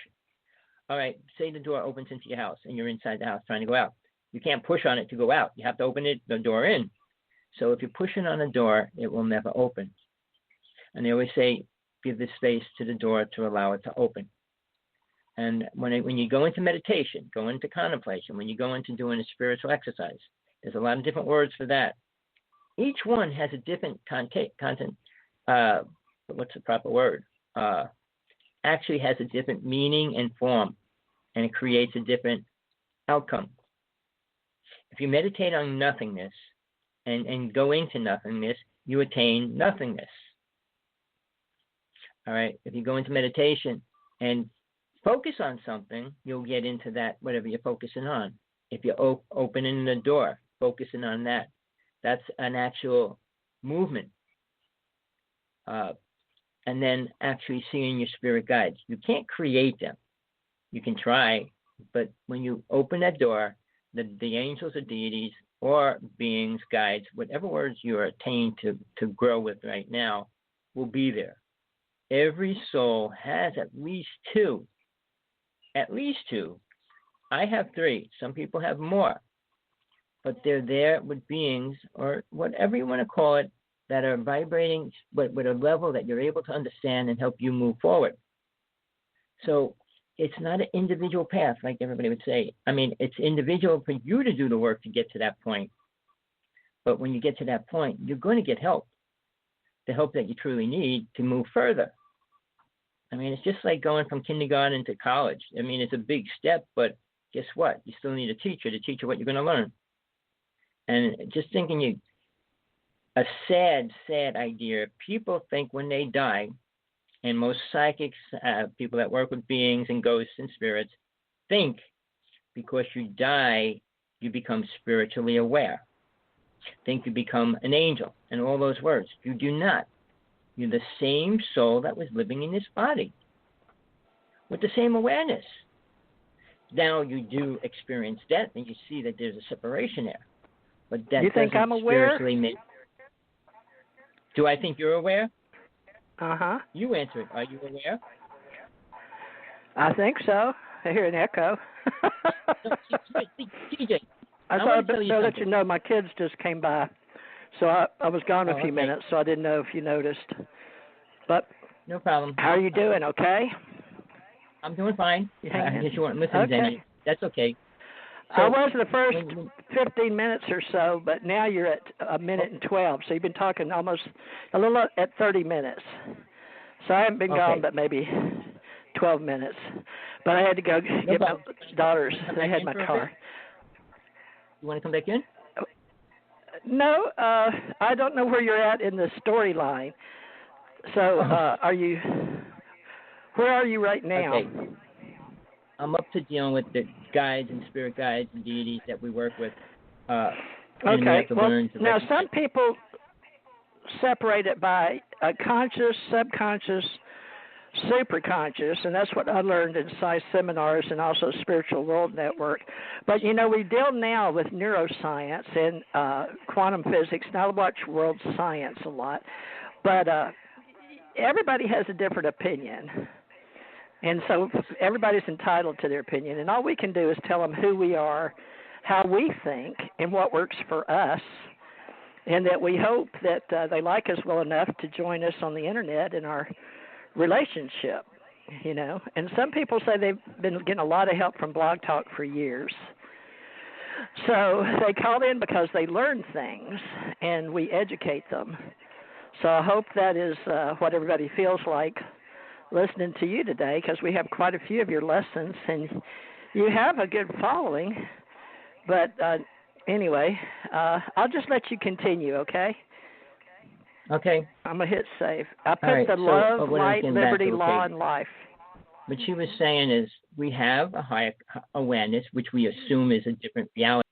All right, say the door opens into your house and you're inside the house trying to go out. You can't push on it to go out. You have to open the door in. So if you're pushing on a door, it will never open. And they always say, give the space to the door to allow it to open. And when you go into meditation, go into contemplation, when you go into doing a spiritual exercise, there's a lot of different words for that. Each one has a different content. What's the proper word? Actually has a different meaning and form, and it creates a different outcome. If you meditate on nothingness and go into nothingness, you attain nothingness. All right. If you go into meditation and focus on something, you'll get into that, whatever you're focusing on. If you're opening the door, focusing on that, that's an actual movement. And then actually seeing your spirit guides. You can't create them. You can try, but when you open that door, the angels or deities or beings, guides, whatever words you are attained to grow with right now, will be there. Every soul has at least two. At least two. I have three. Some people have more. But they're there with beings, or whatever you want to call it, that are vibrating with a level that you're able to understand and help you move forward. So it's not an individual path, like everybody would say. I mean, it's individual for you to do the work to get to that point. But when you get to that point, you're going to get help. The help that you truly need to move further. I mean, it's just like going from kindergarten to college. I mean, it's a big step, but guess what? You still need a teacher to teach you what you're going to learn. And just thinking a sad idea. People think when they die, and most psychics, people that work with beings and ghosts and spirits, think because you die, you become spiritually aware. Think you become an angel, and all those words. You do not. You're the same soul that was living in this body with the same awareness. Now you do experience death, and you see that there's a separation there. But that you think I'm aware? Do I think you're aware? Uh-huh. You answer it. Are you aware? I think so. I hear an echo. TJ, I thought I'd better let you know my kids just came by. So I was gone a few minutes, so I didn't know if you noticed. But no problem. How are you doing? Okay? I'm doing fine. I guess you weren't listening to any. That's okay. So, I was the first 15 minutes or so, but now you're at a minute and 12. So you've been talking almost a little at 30 minutes. So I haven't been gone but maybe 12 minutes. But I had to go get my daughters. They had my car. You want to come back in? No, I don't know where you're at in the storyline. So where are you right now? Okay. I'm up to dealing with the guides and spirit guides and deities that we work with. Okay. Well, now some people separate it by a conscious, subconscious, superconscious, and that's what I learned in Psi seminars and also Spiritual World Network. But, we deal now with neuroscience and quantum physics, and I watch world science a lot. But everybody has a different opinion. And so everybody's entitled to their opinion. And all we can do is tell them who we are, how we think, and what works for us. And that we hope that they like us well enough to join us on the Internet in our relationship, And some people say they've been getting a lot of help from Blog Talk for years. So they call in because they learn things, and we educate them. So I hope that is what everybody feels like listening to you today, because we have quite a few of your lessons, and you have a good following. But anyway, I'll just let you continue, okay? Okay. I'm going to hit save. I put love, light, liberty, law, and life. What she was saying is we have a higher awareness, which we assume is a different reality.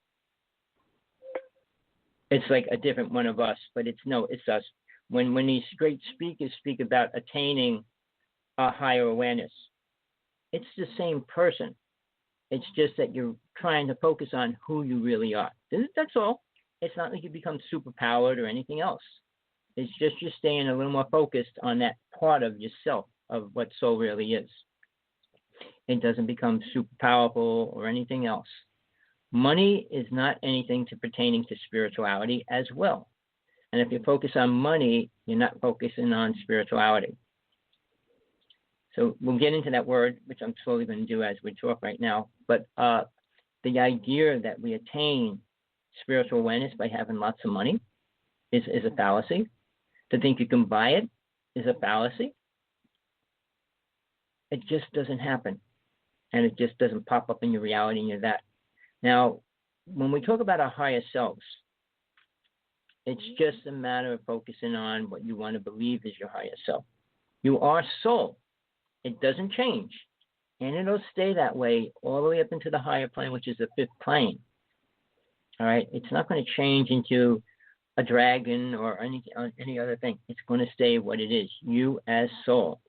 It's like a different one of us, but it's us. When these great speakers speak about attaining a higher awareness, it's the same person. It's just that you're trying to focus on who you really are. That's all. It's not like you become superpowered or anything else. It's just you're staying a little more focused on that part of yourself, of what soul really is. It doesn't become super powerful or anything else. Money is not anything pertaining to spirituality as well. And if you focus on money, you're not focusing on spirituality. So we'll get into that word, which I'm slowly going to do as we talk right now. But the idea that we attain spiritual awareness by having lots of money is a fallacy. To think you can buy it is a fallacy. It just doesn't happen. And it just doesn't pop up in your reality and you're that. Now, when we talk about our higher selves, it's just a matter of focusing on what you want to believe is your higher self. You are soul. It doesn't change. And it'll stay that way all the way up into the higher plane, which is the fifth plane. All right? It's not going to change into a dragon or any other thing. It's going to stay what it is, you as soul.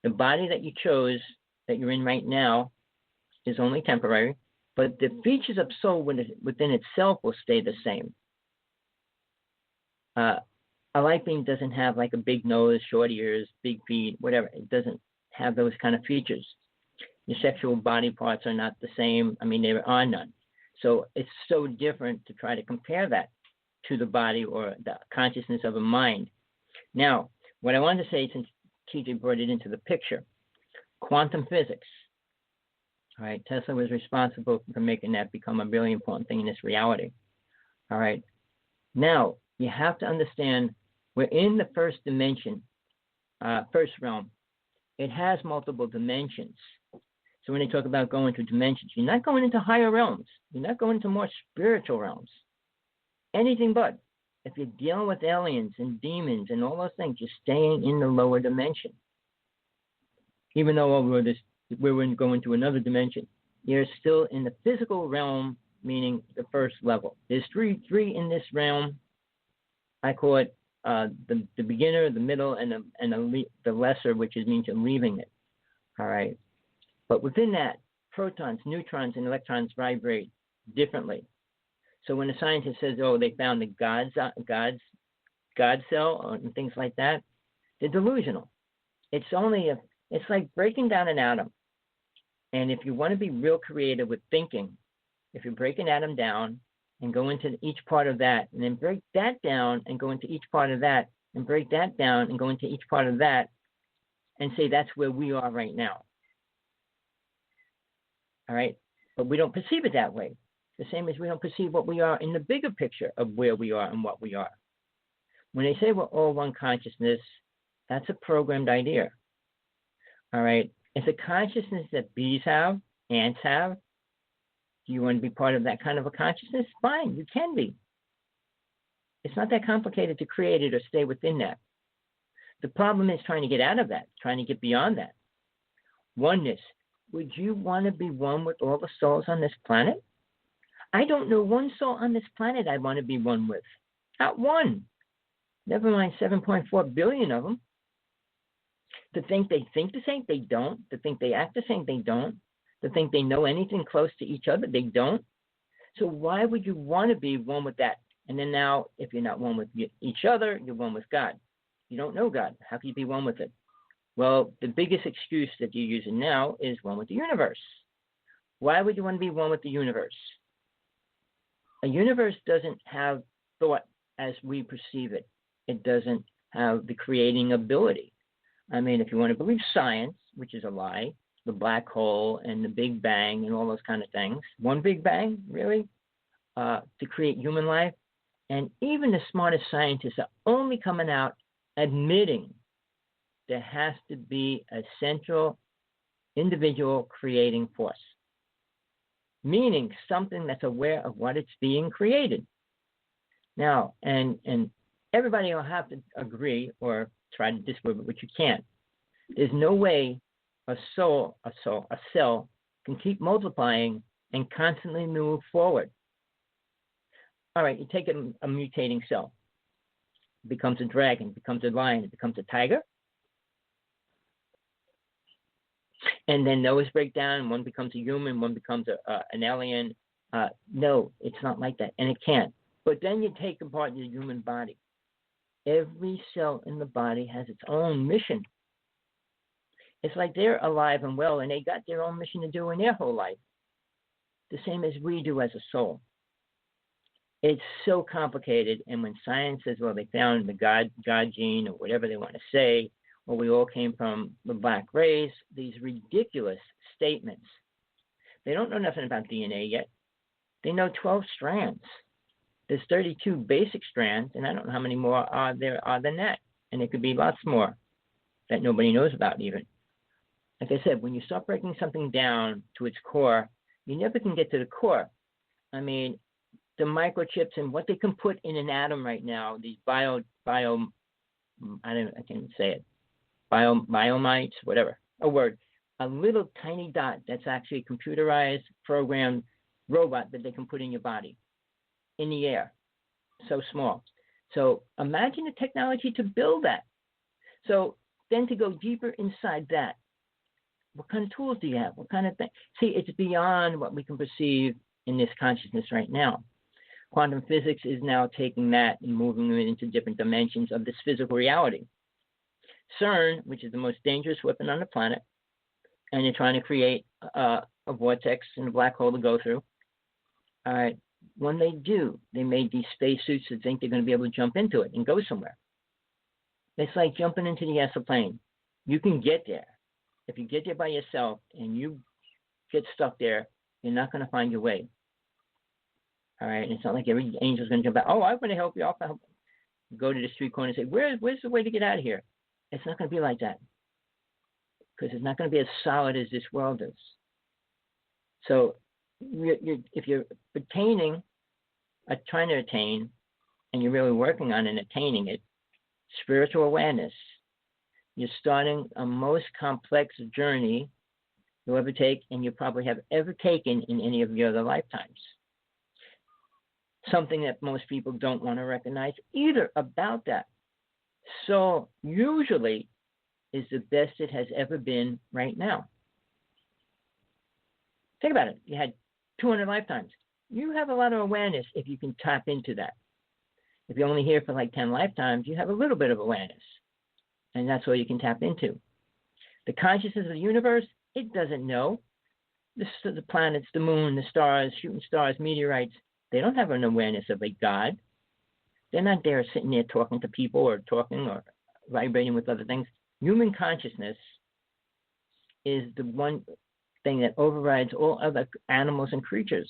The body that you chose, that you're in right now, is only temporary, but the features of soul within itself will stay the same. A light being doesn't have like a big nose, short ears, big feet, whatever. It doesn't have those kind of features. Your sexual body parts are not the same. I mean, there are none. So it's so different to try to compare that to the body or the consciousness of a mind. Now, what I wanted to say, since TJ brought it into the picture, quantum physics. All right, Tesla was responsible for making that become a really important thing in this reality. All right, now you have to understand we're in the first dimension, first realm. It has multiple dimensions. So when they talk about going to dimensions, you're not going into higher realms. You're not going into more spiritual realms. Anything but. If you're dealing with aliens and demons and all those things, you're staying in the lower dimension. Even though we're going to another dimension, you're still in the physical realm, meaning the first level. There's three in this realm. I call it the beginner, the middle, and the lesser, which means you're leaving it. All right. But within that, protons, neutrons, and electrons vibrate differently. So when a scientist says, "Oh, they found the God cell," and things like that, they're delusional. It's like breaking down an atom. And if you want to be real creative with thinking, if you break an atom down and go into each part of that, and then break that down and go into each part of that, and break that down and go into each part of that, and say that's where we are right now. All right? But we don't perceive it that way. The same as we don't perceive what we are in the bigger picture of where we are and what we are. When they say we're all one consciousness, that's a programmed idea. All right? It's a consciousness that bees have, ants have. Do you want to be part of that kind of a consciousness? Fine, you can be. It's not that complicated to create it or stay within that. The problem is trying to get out of that, trying to get beyond that. Oneness. Would you want to be one with all the souls on this planet? I don't know one soul on this planet I'd want to be one with. Not one. Never mind 7.4 billion of them. To think they think the same, they don't. To think they act the same, they don't. To think they know anything close to each other, they don't. So why would you want to be one with that? And then now, if you're not one with each other, you're one with God. You don't know God. How can you be one with it? Well, the biggest excuse that you're using now is one with the universe. Why would you want to be one with the universe? A universe doesn't have thought as we perceive it. It doesn't have the creating ability. I mean, if you want to believe science, which is a lie, the black hole and the Big Bang and all those kind of things, one Big Bang, really, to create human life, and even the smartest scientists are only coming out admitting there has to be a central individual creating force, meaning something that's aware of what it's being created. Now, and everybody will have to agree or try to disprove it, but you can't. There's no way a cell can keep multiplying and constantly move forward. All right, you take a mutating cell. It becomes a dragon, it becomes a lion, it becomes a tiger. And then those break down, one becomes a human, one becomes an alien. No, it's not like that, and it can't. But then you take apart the human body. Every cell in the body has its own mission. It's like they're alive and well, and they got their own mission to do in their whole life, the same as we do as a soul. It's so complicated, and when science says, well, they found the God gene or whatever they want to say, or we all came from the black race, these ridiculous statements. They don't know nothing about DNA yet. They know 12 strands. There's 32 basic strands, and I don't know how many more there are than that. And it could be lots more that nobody knows about even. Like I said, when you start breaking something down to its core, you never can get to the core. I mean, the microchips and what they can put in an atom right now, these I can't say it, biomites, whatever, a word, a little tiny dot that's actually a computerized, programmed robot that they can put in your body, in the air, so small. So imagine the technology to build that. So then to go deeper inside that, what kind of tools do you have? What kind of thing? See, it's beyond what we can perceive in this consciousness right now. Quantum physics is now taking that and moving it into different dimensions of this physical reality. CERN, which is the most dangerous weapon on the planet, and you're trying to create a vortex and a black hole to go through. All right. When they do, they made these spacesuits that think they're going to be able to jump into it and go somewhere. It's like jumping into the astral plane. You can get there. If you get there by yourself and you get stuck there, you're not going to find your way. All right. And it's not like every angel's going to jump out. Oh, I'm going to help you. I'll help you. Go to the street corner and say, where's the way to get out of here? It's not going to be like that, because it's not going to be as solid as this world is. So if you're attaining, trying to attain, and you're really working on and attaining it, spiritual awareness, you're starting a most complex journey you'll ever take, and you probably have ever taken in any of your other lifetimes. Something that most people don't want to recognize either about that. So usually is the best it has ever been right now. Think about it. You had 200 lifetimes. You have a lot of awareness if you can tap into that. If you're only here for like 10 lifetimes, you have a little bit of awareness. And that's all you can tap into. The consciousness of the universe, it doesn't know. The planets, the moon, the stars, shooting stars, meteorites, they don't have an awareness of a God. They're not there sitting there talking to people or talking or vibrating with other things. Human consciousness is the one thing that overrides all other animals and creatures.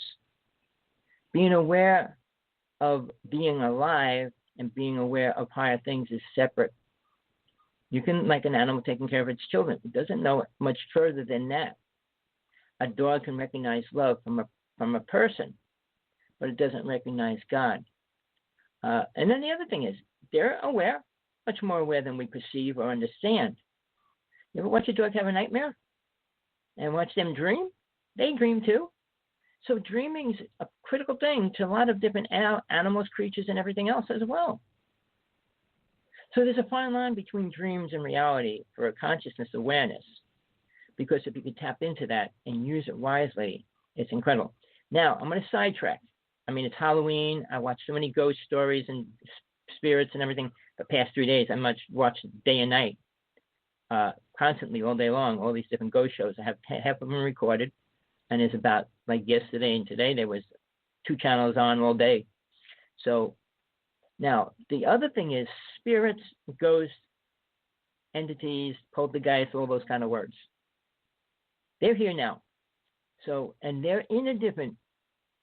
Being aware of being alive and being aware of higher things is separate. You can, like an animal taking care of its children. It doesn't know much further than that. A dog can recognize love from a person, but it doesn't recognize God. And then the other thing is, they're aware, much more aware than we perceive or understand. You ever watch a dog have a nightmare and watch them dream? They dream too. So dreaming's a critical thing to a lot of different animals, creatures, and everything else as well. So there's a fine line between dreams and reality for a consciousness awareness, because if you can tap into that and use it wisely, it's incredible. Now, I'm going to sidetrack. I mean, it's Halloween. I watch so many ghost stories and spirits and everything the past 3 days. I watch day and night, constantly, all day long, all these different ghost shows. I have half of them recorded, and it's about, like yesterday and today, there was 2 channels on all day. So now, the other thing is spirits, ghosts, entities, poltergeists, all those kind of words. They're here now. So, and they're in a different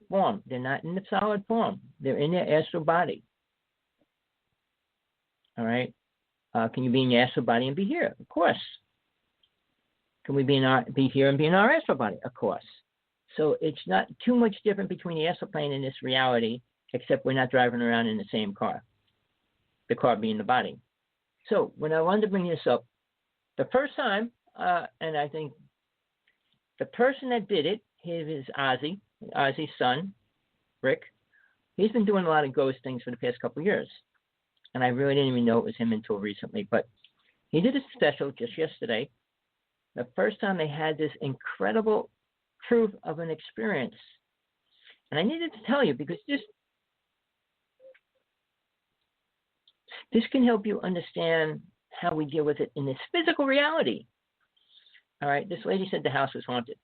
form. They're not in the solid form. They're in their astral body. All right? Can you be in your astral body and be here? Of course. Can we be here and be in our astral body? Of course. So it's not too much different between the astral plane and this reality, except we're not driving around in the same car, the car being the body. So when I wanted to bring this up, the first time, and I think the person that did it, his is Ozzy's son, Rick. He's been doing a lot of ghost things for the past couple of years. And I really didn't even know it was him until recently. But he did a special just yesterday. The first time they had this incredible proof of an experience. And I needed to tell you because this can help you understand how we deal with it in this physical reality. All right, this lady said the house was haunted.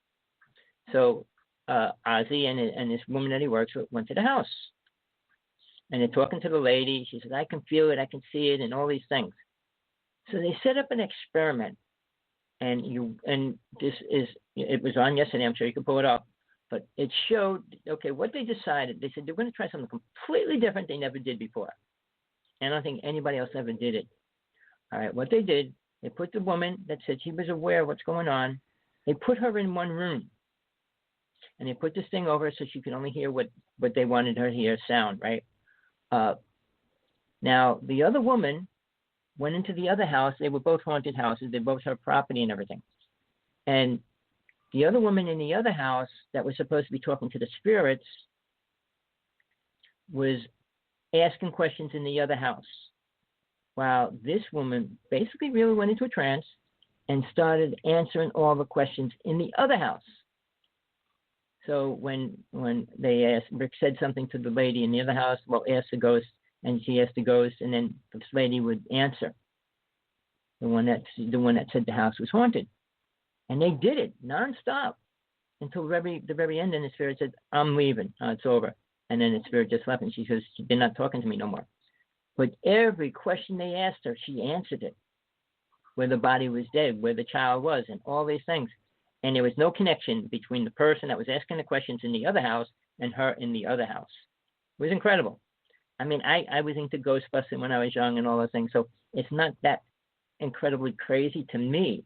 So Ozzy and this woman that he works with went to the house. And they're talking to the lady. She said, I can feel it, I can see it, and all these things. So they set up an experiment, and it was on yesterday. I'm sure you can pull it up, but it showed, okay, what they decided. They said they're going to try something completely different they never did before. And I don't think anybody else ever did it. All right, what they did, they put the woman that said she was aware of what's going on, they put her in one room. And they put this thing over so she could only hear what they wanted her to hear, sound, right? Now, the other woman went into the other house. They were both haunted houses. They both had property and everything. And the other woman in the other house that was supposed to be talking to the spirits was asking questions in the other house. While this woman basically really went into a trance and started answering all the questions in the other house. So when they asked, Rick said something to the lady in the other house, well, asked the ghost, and she asked the ghost, and then this lady would answer. The one that said the house was haunted. And they did it nonstop until the very end, and the spirit said, I'm leaving. It's over. And then the spirit just left, and she says, they're not talking to me no more. But every question they asked her, she answered it. Where the body was dead, where the child was, and all these things. And there was no connection between the person that was asking the questions in the other house and her in the other house. It was incredible. I mean, I was into Ghostbusting when I was young and all those things, so it's not that incredibly crazy to me.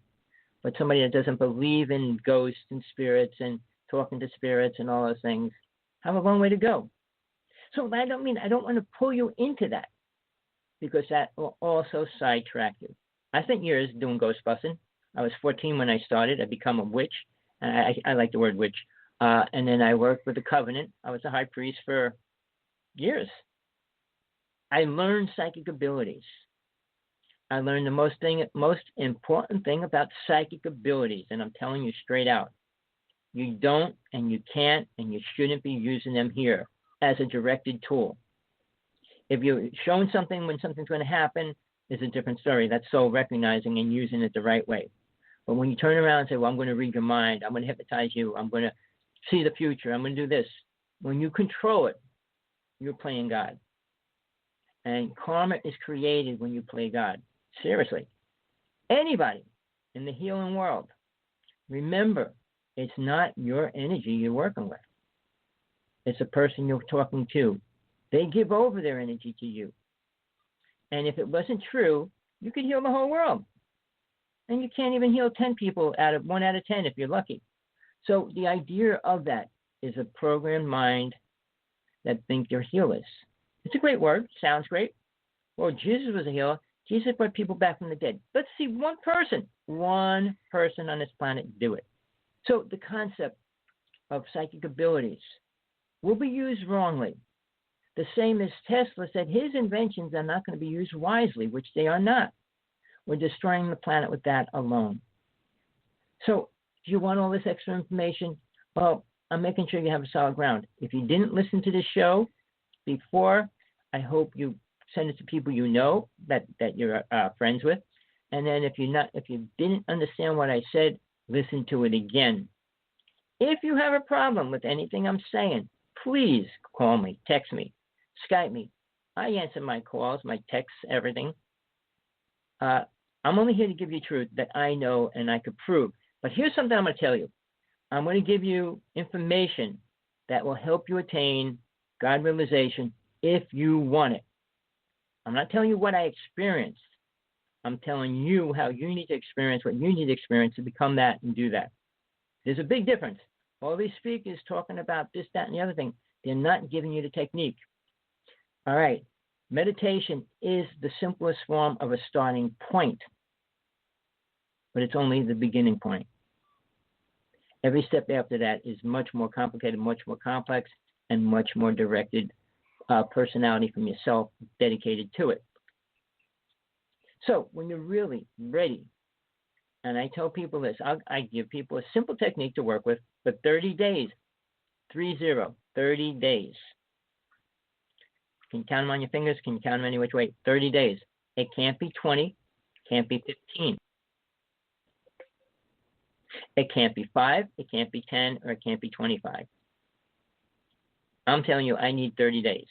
But somebody that doesn't believe in ghosts and spirits and talking to spirits and all those things have a long way to go. So I don't want to pull you into that, because that will also sidetrack you. I spent years doing Ghostbusting. I was 14 when I started. I become a witch. I like the word witch. And then I worked with the Covenant. I was a high priest for years. I learned psychic abilities. I learned the most important thing about psychic abilities, and I'm telling you straight out. You don't, and you can't, and you shouldn't be using them here as a directed tool. If you're shown something when something's going to happen, is a different story. That's soul recognizing and using it the right way. But when you turn around and say, well, I'm going to read your mind, I'm going to hypnotize you, I'm going to see the future, I'm going to do this. When you control it, you're playing God. And karma is created when you play God. Seriously. Anybody in the healing world, remember, it's not your energy you're working with. It's a person you're talking to. They give over their energy to you. And if it wasn't true, you could heal the whole world. And you can't even heal 10 people out of 1 out of 10 if you're lucky. So the idea of that is a programmed mind that think they're healers. It's a great word. Sounds great. Well, Jesus was a healer. Jesus brought people back from the dead. Let's see one person on this planet do it. So the concept of psychic abilities will be used wrongly. The same as Tesla said his inventions are not going to be used wisely, which they are not. We're destroying the planet with that alone. So do you want all this extra information? Well, I'm making sure you have a solid ground. If you didn't listen to this show before, I hope you send it to people you know that you're friends with. And then if you didn't understand what I said, listen to it again. If you have a problem with anything I'm saying, please call me, text me, Skype me. I answer my calls, my texts, everything. I'm only here to give you truth that I know and I could prove. But here's something I'm going to tell you. I'm going to give you information that will help you attain God realization if you want it. I'm not telling you what I experienced. I'm telling you how you need to experience what you need to experience to become that and do that. There's a big difference. All these speakers talking about this, that, and the other thing, they're not giving you the technique. All right. Meditation is the simplest form of a starting point, but it's only the beginning point. Every step after that is much more complicated, much more complex, and much more directed personality from yourself dedicated to it. So when you're really ready, and I tell people this, I give people a simple technique to work with for 30 days, 30 days. Can you count them on your fingers? Can you count them any which way? 30 days. It can't be 20, can't be 15. It can't be 5, it can't be 10, or it can't be 25. I'm telling you, I need 30 days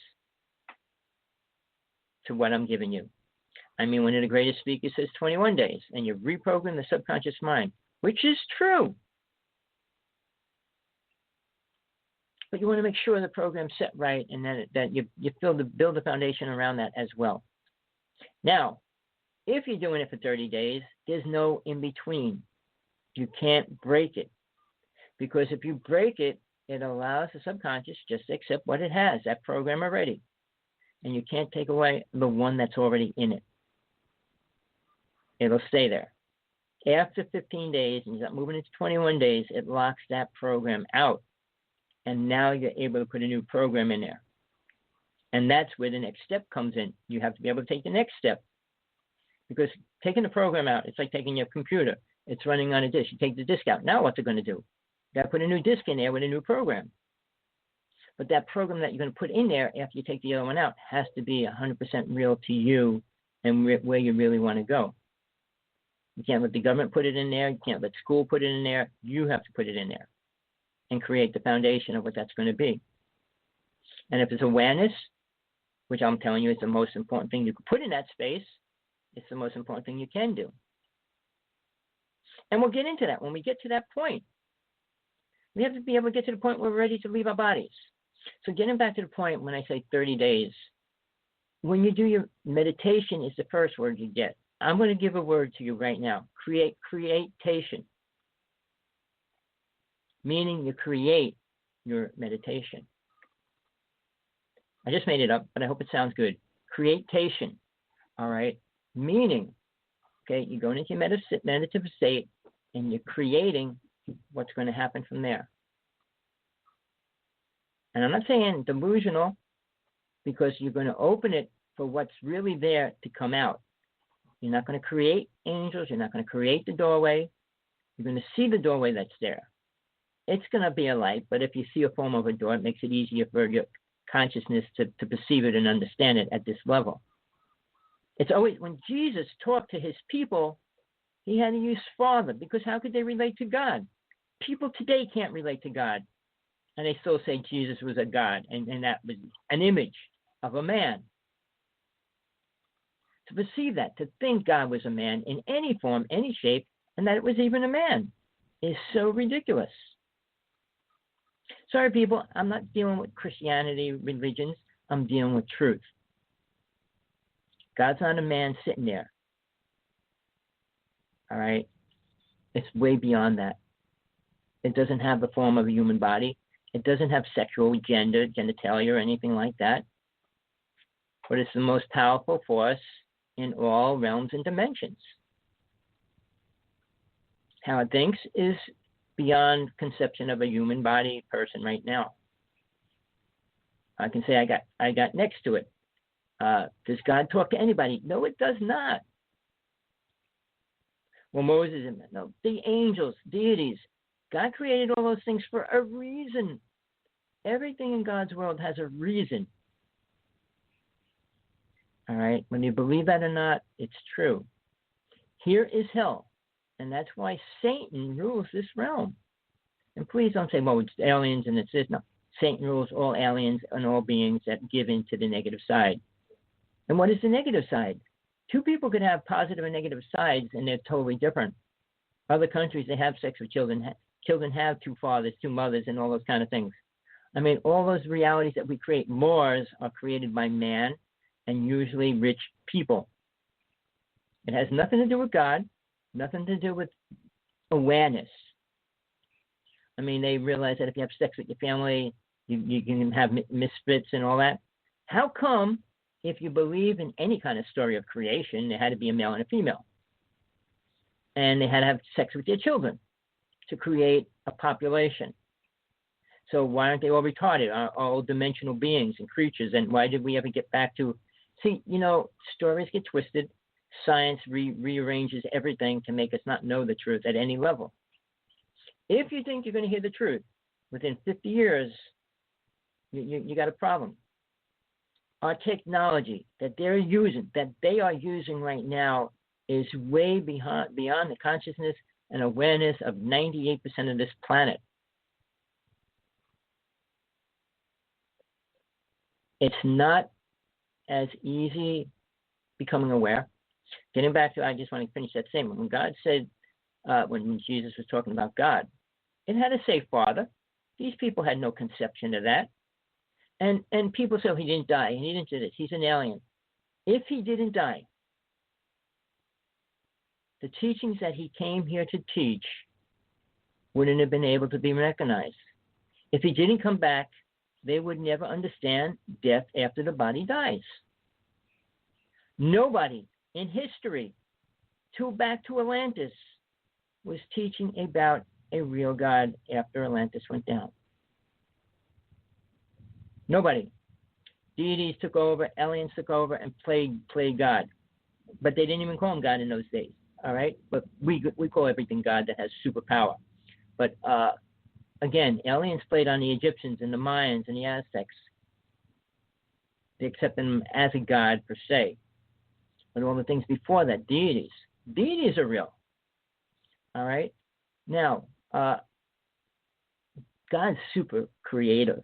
to what I'm giving you. I mean, one of the greatest speakers says 21 days, and you reprogram the subconscious mind, which is true. But you want to make sure the program's set right, and that you build the foundation around that as well. Now, if you're doing it for 30 days, there's no in between. You can't break it, because if you break it, it allows the subconscious just to accept what it has, that program already, and you can't take away the one that's already in it. It'll stay there. After 15 days, and you're moving into 21 days, it locks that program out. And now you're able to put a new program in there. And that's where the next step comes in. You have to be able to take the next step. Because taking the program out, it's like taking your computer. It's running on a disk. You take the disk out. Now what's it going to do? You got to put a new disk in there with a new program. But that program that you're going to put in there after you take the other one out has to be 100% real to you and where you really want to go. You can't let the government put it in there. You can't let school put it in there. You have to put it in there and create the foundation of what that's going to be. And if it's awareness, which I'm telling you is the most important thing you can put in that space, it's the most important thing you can do. And we'll get into that when we get to that point. We have to be able to get to the point where we're ready to leave our bodies. So getting back to the point when I say 30 days, when you do your meditation is the first word you get. I'm going to give a word to you right now. Creatation. Meaning you create your meditation. I just made it up, but I hope it sounds good. Creatation, all right? Meaning, okay, you go into your meditative state, and you're creating what's going to happen from there. And I'm not saying delusional, because you're going to open it for what's really there to come out. You're not going to create angels. You're not going to create the doorway. You're going to see the doorway that's there. It's going to be a light, but if you see a form of a door, it makes it easier for your consciousness to perceive it and understand it at this level. It's always, when Jesus talked to his people, he had to use Father, because how could they relate to God? People today can't relate to God, and they still say Jesus was a God, and that was an image of a man. To perceive that, to think God was a man in any form, any shape, and that it was even a man, is so ridiculous. Sorry, people, I'm not dealing with Christianity, religions. I'm dealing with truth. God's not a man sitting there. All right? It's way beyond that. It doesn't have the form of a human body. It doesn't have sexual genitalia, or anything like that. But it's the most powerful force in all realms and dimensions. How it thinks is beyond conception of a human body person right now. I can say I got next to it. Does God talk to anybody? No, it does not. Well, Moses, no, the angels, deities. God created all those things for a reason. Everything in God's world has a reason. All right? When you believe that or not, it's true. Here is hell. And that's why Satan rules this realm. And please don't say, well, it's aliens and it's this. No. Satan rules all aliens and all beings that give in to the negative side. And what is the negative side? Two people could have positive and negative sides, and they're totally different. Other countries, they have sex with children. Children have two fathers, two mothers, and all those kind of things. I mean, all those realities that we create, mores, are created by man and usually rich people. It has nothing to do with God, nothing to do with awareness. I mean, they realize that if you have sex with your family, you can have misfits and all that. How come, if you believe in any kind of story of creation, there had to be a male and a female? And they had to have sex with their children to create a population. So why aren't they all retarded, all dimensional beings and creatures? And why did we ever get back to... See, stories get twisted. Science rearranges everything to make us not know the truth at any level. If you think you're going to hear the truth within 50 years, you got a problem. Our technology that they are using right now, is way beyond the consciousness and awareness of 98% of this planet. It's not as easy becoming aware. Getting back to, I just want to finish that statement. When God said, when Jesus was talking about God, it had to say Father. These people had no conception of that. And people say, oh, he didn't die, and he didn't do this. He's an alien. If he didn't die, the teachings that he came here to teach wouldn't have been able to be recognized. If he didn't come back, they would never understand death after the body dies. Nobody in history, back to Atlantis, was teaching about a real God after Atlantis went down. Nobody. Deities took over, aliens took over, and played God. But they didn't even call him God in those days. All right? But we call everything God that has superpower. But again, aliens played on the Egyptians and the Mayans and the Aztecs. They accepted him as a God per se. But all the things before that, deities. Deities are real. All right? Now, God's super creator.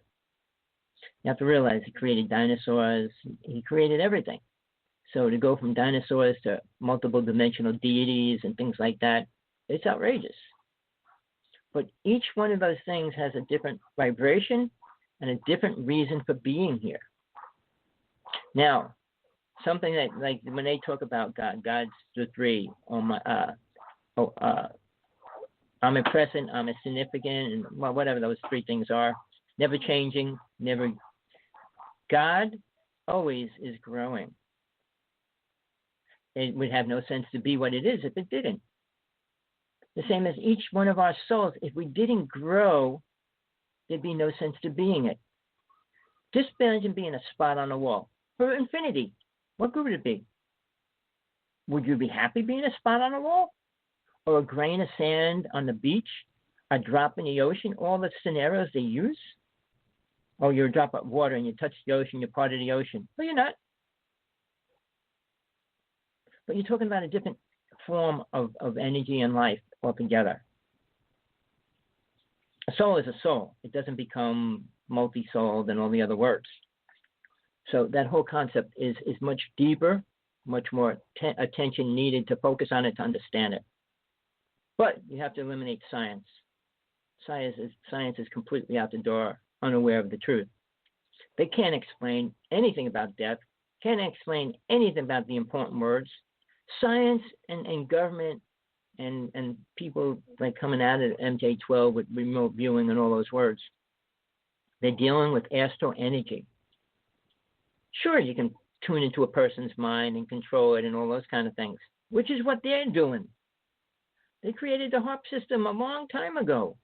You have to realize he created dinosaurs. He created everything. So to go from dinosaurs to multiple dimensional deities and things like that, it's outrageous. But each one of those things has a different vibration and a different reason for being here. Now, something that, like when they talk about God, God's the three. Omnipresent, omnisignificant, and well, whatever those three things are. Never changing, never. God always is growing. It would have no sense to be what it is if it didn't. The same as each one of our souls. If we didn't grow, there'd be no sense to being it. Just imagine being a spot on the wall for infinity. What good would it be? Would you be happy being a spot on the wall? Or a grain of sand on the beach? A drop in the ocean? All the scenarios they use? Oh, you're a drop of water and you touch the ocean, you're part of the ocean. Well, you're not. But you're talking about a different form of energy and life altogether. A soul is a soul. It doesn't become multi-souled and all the other words. So that whole concept is much deeper, much more attention needed to focus on it to understand it. But you have to eliminate science. Science is completely out the door, unaware of the truth. They can't explain anything about death, can't explain anything about the important words. Science and government and people like coming out of MJ12 with remote viewing and all those words, they're dealing with astral energy. Sure, you can tune into a person's mind and control it and all those kind of things, which is what they're doing. They created the HARP system a long time ago.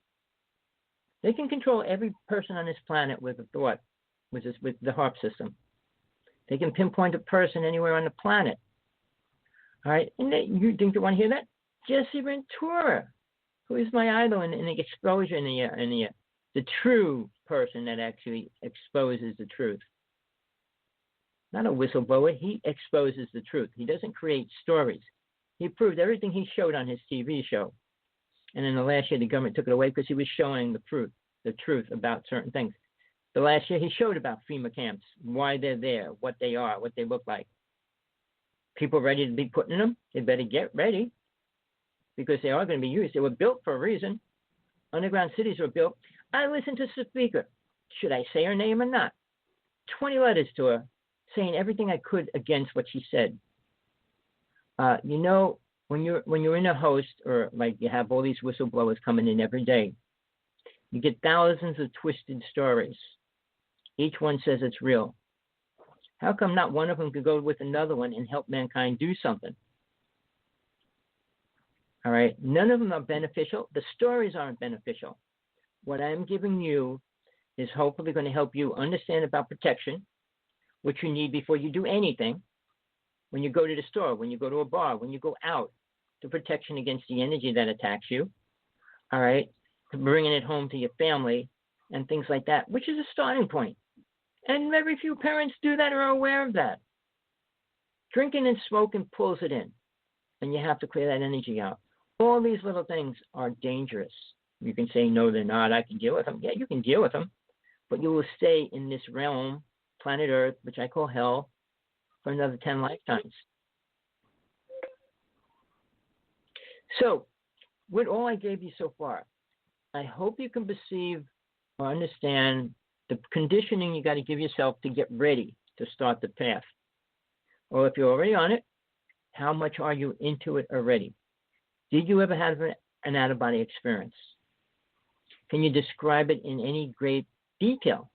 They can control every person on this planet with a thought, with the HARP system. They can pinpoint a person anywhere on the planet. All right, and you think you want to hear that? Jesse Ventura, who is my idol in the exposure, in the true person that actually exposes the truth. Not a whistleblower. He exposes the truth. He doesn't create stories. He proved everything he showed on his TV show. And in the last year, the government took it away because he was showing the truth about certain things. The last year, he showed about FEMA camps, why they're there, what they are, what they look like. People ready to be put in them, they better get ready because they are going to be used. They were built for a reason. Underground cities were built. I listened to the speaker. Should I say her name or not? 20 letters to her saying everything I could against what she said. When you're in a host or like you have all these whistleblowers coming in every day, you get thousands of twisted stories. Each one says it's real. How come not one of them could go with another one and help mankind do something? All right. None of them are beneficial. The stories aren't beneficial. What I'm giving you is hopefully going to help you understand about protection, what you need before you do anything. When you go to the store, when you go to a bar, when you go out, the protection against the energy that attacks you. All right. Bringing it home to your family and things like that, which is a starting point. And very few parents do that or are aware of that. Drinking and smoking pulls it in, and you have to clear that energy out. All these little things are dangerous. You can say, no, they're not. I can deal with them. Yeah, you can deal with them, but you will stay in this realm, planet Earth, which I call hell, for another 10 lifetimes. So, with all I gave you so far, I hope you can perceive or understand the conditioning you got to give yourself to get ready to start the path. Or if you're already on it, how much are you into it already? Did you ever have an out-of-body experience? Can you describe it in any great detail?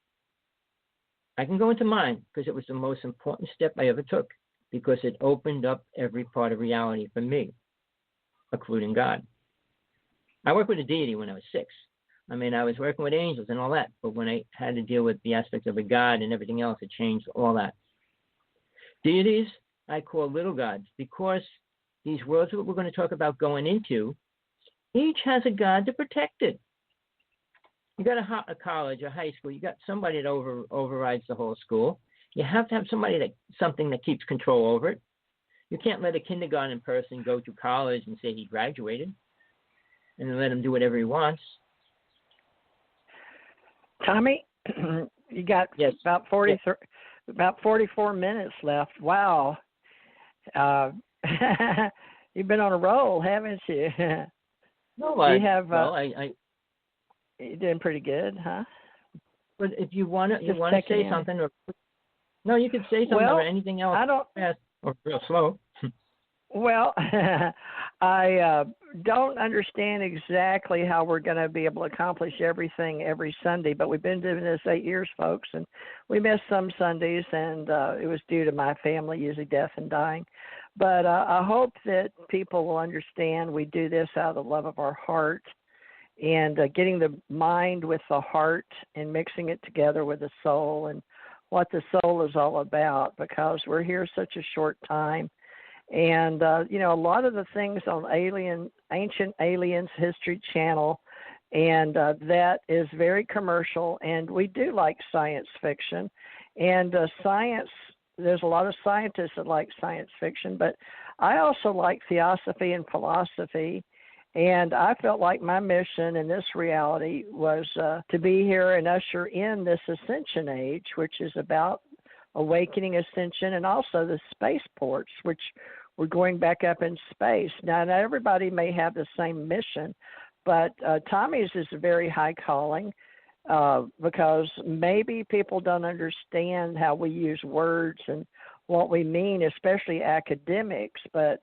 I can go into mine because it was the most important step I ever took, because it opened up every part of reality for me, including God. I worked with a deity when I was 6. I mean, I was working with angels and all that, but when I had to deal with the aspect of a God and everything else, it changed all that. Deities, I call little gods, because these worlds that we're going to talk about going into, each has a God to protect it. You got a college, a high school, you got somebody that overrides the whole school. You have to have something that keeps control over it. You can't let a kindergarten person go to college and say he graduated and then let him do whatever he wants. Tommy, you got about 44 minutes left. Wow. You've been on a roll, haven't you? No, you're doing pretty good, huh? But if you want to say something, no, you could say something or anything else. I don't. Fast or real slow. Well, I don't understand exactly how we're going to be able to accomplish everything every Sunday, but we've been doing this 8 years, folks, and we missed some Sundays, and it was due to my family, usually death and dying. But I hope that people will understand we do this out of the love of our heart, and getting the mind with the heart and mixing it together with the soul and what the soul is all about, because we're here such a short time. And, a lot of the things on Ancient Aliens History Channel, and that is very commercial, and we do like science fiction. And science, there's a lot of scientists that like science fiction, but I also like theosophy and philosophy. And I felt like my mission in this reality was to be here and usher in this ascension age, which is about awakening, ascension, and also the spaceports, which we're going back up in space. Now, not everybody may have the same mission, but Tommy's is a very high calling because maybe people don't understand how we use words and what we mean, especially academics, but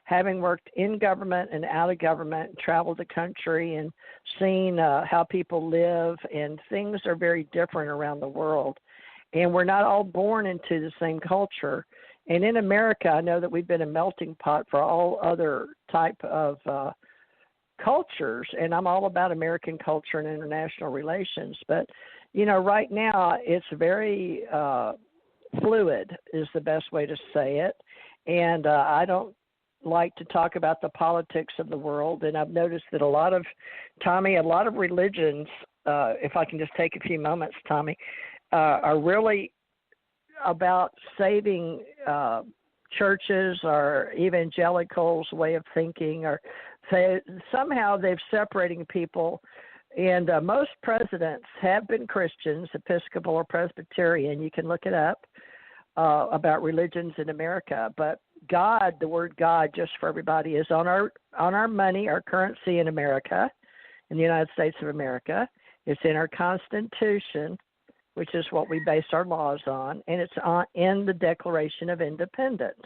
having worked in government and out of government, traveled the country and seen how people live, and things are very different around the world. And we're not all born into the same culture. And in America, I know that we've been a melting pot for all other type of cultures, and I'm all about American culture and international relations. But, right now it's very fluid is the best way to say it. And I don't like to talk about the politics of the world. And I've noticed that a lot of religions, if I can just take a few moments, Tommy, are really about saving churches or evangelicals' way of thinking, or somehow they've separating people. And most presidents have been Christians, Episcopal or Presbyterian. You can look it up about religions in America. But God, the word God, just for everybody, is on our money, our currency in America, in the United States of America. It's in our Constitution, which is what we base our laws on, and it's in the Declaration of Independence.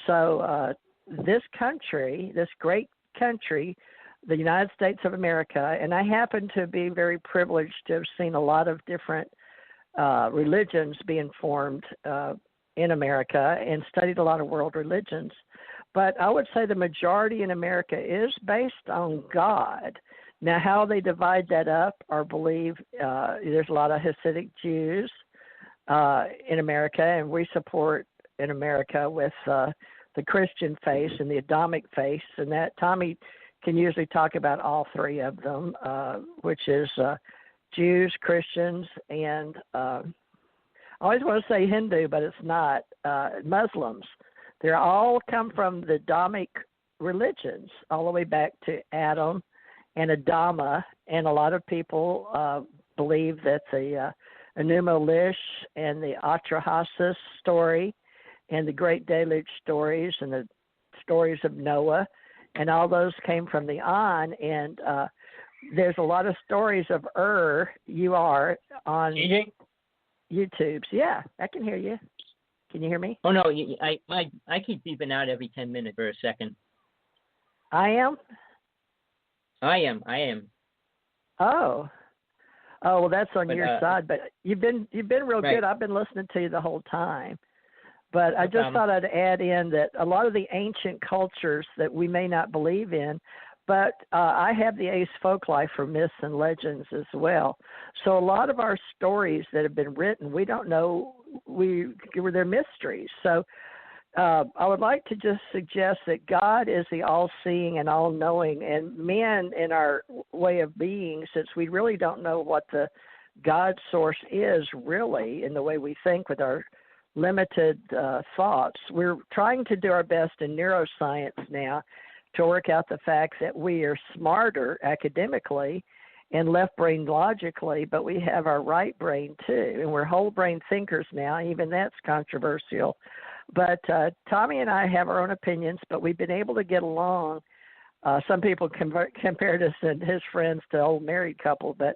So this country, this great country, the United States of America, and I happen to be very privileged to have seen a lot of different religions being formed in America and studied a lot of world religions. But I would say the majority in America is based on God. Now, how they divide that up or believe, there's a lot of Hasidic Jews in America, and we support in America with the Christian faith and the Adamic faith, and that Tommy can usually talk about all three of them, which is Jews, Christians, and I always want to say Hindu, but it's not, Muslims. They all come from the Adamic religions, all the way back to Adam and Adama, and a lot of people believe that the Enuma Elish and the Atrahasis story and the Great Deluge stories and the stories of Noah and all those came from the On, and there's a lot of stories of U-R on YouTube's. Yeah, I can hear you. Can you hear me? Oh, no, I keep beeping out every 10 minutes for a second. I am? I am. Oh, well, that's on your side, but you've been real right. good. I've been listening to you the whole time. But I No just problem. thought I'd add in that a lot of the ancient cultures that we may not believe in, but I have the Ace Folklife for myths and legends as well. So a lot of our stories that have been written, we don't know, they're mysteries. So I would like to just suggest that God is the all-seeing and all-knowing, and men in our way of being, since we really don't know what the God source is really in the way we think with our limited thoughts, we're trying to do our best in neuroscience now to work out the fact that we are smarter academically and left brain logically, but we have our right brain too, and we're whole brain thinkers now. Even that's controversial. But Tommy and I have our own opinions, but we've been able to get along. Some people compared us and his friends to old married couple, but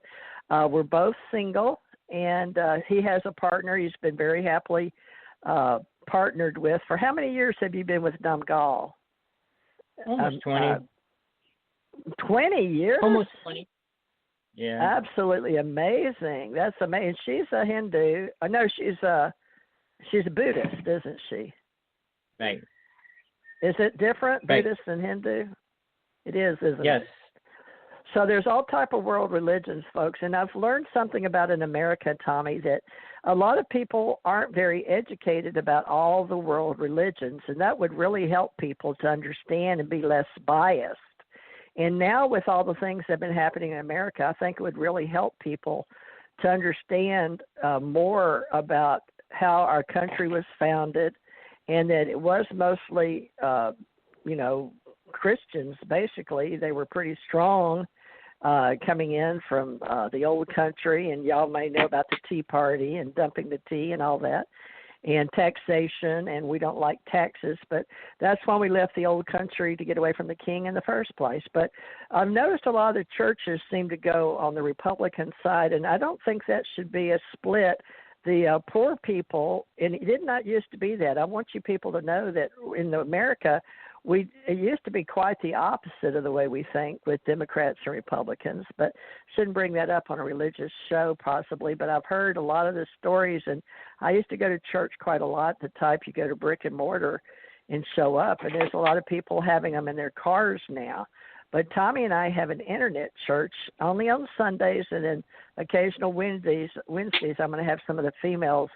we're both single, and he has a partner he's been very happily partnered with. For how many years have you been with Namgal? Almost 20. 20 years? Almost 20. Yeah. Absolutely amazing. That's amazing. She's a Hindu. No, she's a Buddhist, isn't she? Right. Is it different, right. Buddhist and Hindu? It is, isn't yes. it? So there's all type of world religions, folks, and I've learned something about in America, Tommy, that a lot of people aren't very educated about all the world religions, and that would really help people to understand and be less biased. And now with all the things that have been happening in America, I think it would really help people to understand more about how our country was founded, and that it was mostly, Christians, basically. They were pretty strong coming in from the old country, and y'all may know about the Tea Party and dumping the tea and all that, and taxation, and we don't like taxes, but that's why we left the old country, to get away from the king in the first place. But I've noticed a lot of the churches seem to go on the Republican side, and I don't think that should be a split. The poor people, and it did not used to be that. I want you people to know that in America, it used to be quite the opposite of the way we think with Democrats and Republicans, but shouldn't bring that up on a religious show possibly. But I've heard a lot of the stories, and I used to go to church quite a lot, the type you go to brick and mortar and show up, and there's a lot of people having them in their cars now. But Tommy and I have an internet church only on Sundays, and then occasional Wednesdays I'm going to have some of the females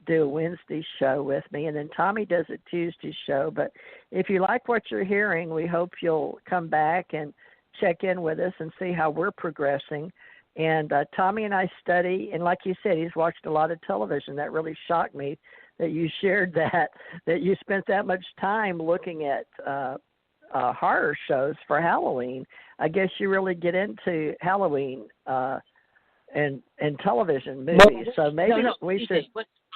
do a Wednesday show with me, and then Tommy does a Tuesday show. But if you like what you're hearing, we hope you'll come back and check in with us and see how we're progressing. And Tommy and I study, and like you said, he's watched a lot of television. That really shocked me that you shared that you spent that much time looking at horror shows for Halloween. I guess you really get into Halloween and television movies. So maybe we should.